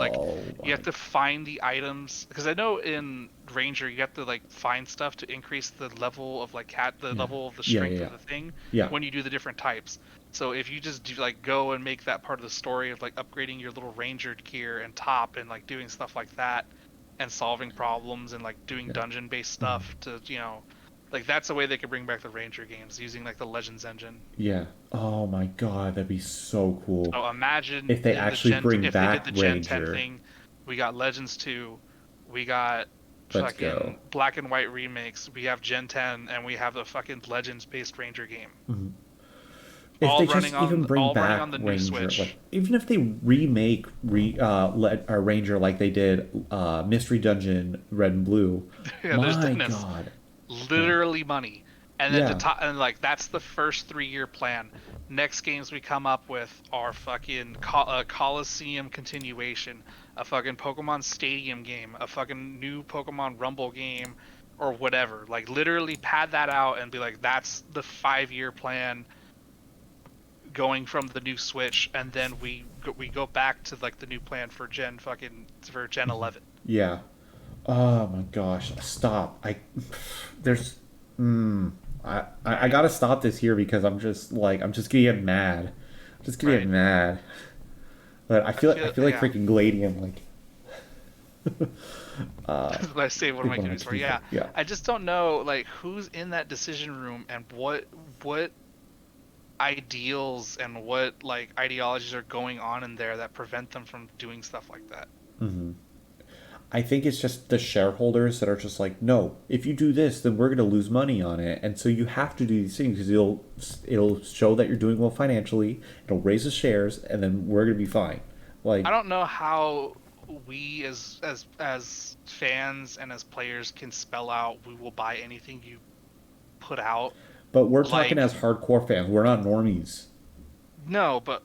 have to find the items, because I know in Ranger you have to like find stuff to increase the level of level of the strength of the thing when you do the different types. So if you just do go and make that part of the story of upgrading your little Ranger gear and top and doing stuff like that, and solving problems and doing dungeon based stuff to that's a way they could bring back the Ranger games using the Legends engine. Yeah. Oh my god, that'd be so cool. So imagine if they actually bring back they did the Gen 10 Ranger. thing. We got Legends 2, we got fucking Black and White remakes, we have Gen 10, and we have the fucking Legends based Ranger game. Mm-hmm. If they just even bring back Ranger, even if they remake Ranger like they did Mystery Dungeon Red and Blue, my god, literally money. And then that's the first 3-year plan. Next games we come up with are fucking Coliseum continuation, a fucking Pokemon Stadium game, a fucking new Pokemon Rumble game, or whatever. Literally pad that out and be that's the 5-year plan. Going from the new Switch, and then we go back to the new plan for Gen 11. Yeah. Oh my gosh! Stop! I gotta stop this here because I'm just gonna get mad. I'm just gonna get mad. But I feel like freaking Gladium I say what am I doing for? Yeah. I just don't know who's in that decision room and what ideals and what ideologies are going on in there that prevent them from doing stuff like that. Mm-hmm. I think it's just the shareholders that are just no, if you do this, then we're going to lose money on it, and so you have to do these things because it'll show that you're doing well financially, it'll raise the shares, and then we're going to be fine. I don't know how we as fans and as players can spell out we will buy anything you put out. But we're talking as hardcore fans. We're not normies. No, but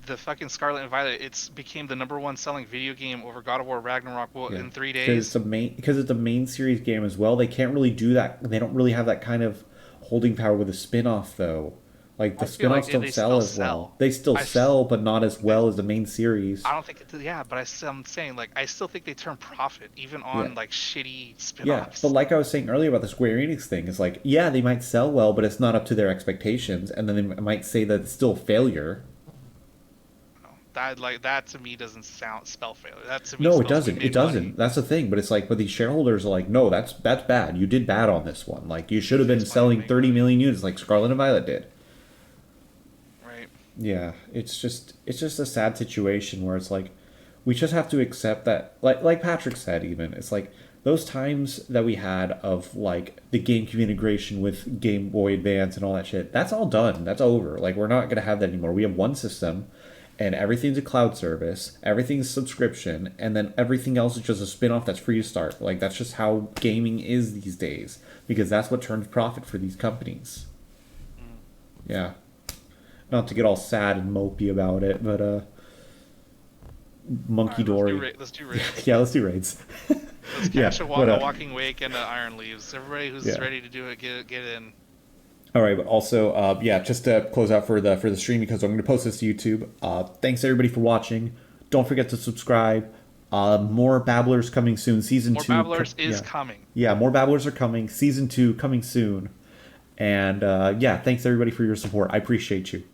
the fucking Scarlet and Violet, it's became the #1 selling video game over God of War Ragnarok in 3 days. Because it's a main series game as well. They can't really do that. They don't really have that kind of holding power with a spin-off though. The spin-offs don't sell as well. They still sell, but not as well as the main series. I don't think but I'm saying I still think they turn profit even on shitty spin-offs. Yeah, but I was saying earlier about the Square Enix thing, it's they might sell well, but it's not up to their expectations, and then they might say that it's still a failure. That to me doesn't spell failure. That to me no, it doesn't. It doesn't. Money. That's the thing. But it's but these shareholders are no, that's bad. You did bad on this one. You should have been selling 30 million units like Scarlet and Violet did. Yeah, it's just a sad situation where it's we just have to accept that, like Patrick said, even it's those times that we had of the GameCube integration with Game Boy Advance and all that shit, that's all done. That's over. We're not gonna have that anymore. We have one system, and everything's a cloud service, everything's subscription, and then everything else is just a spin-off that's free to start. That's just how gaming is these days, because that's what turns profit for these companies. Yeah. Not to get all sad and mopey about it, but Monkey Dory. Let's do raids. Yeah, let's do raids. Let's Yeah, catch a but, walking wake and Iron Leaves. Everybody who's Yeah. ready to do it, get in. All right, but also, just to close out for the stream, because I'm going to post this to YouTube. Thanks everybody for watching. Don't forget to subscribe. More Babblers coming soon. Season More 2 Babblers is coming. Yeah, more Babblers are coming. Season 2 coming soon. And thanks everybody for your support. I appreciate you.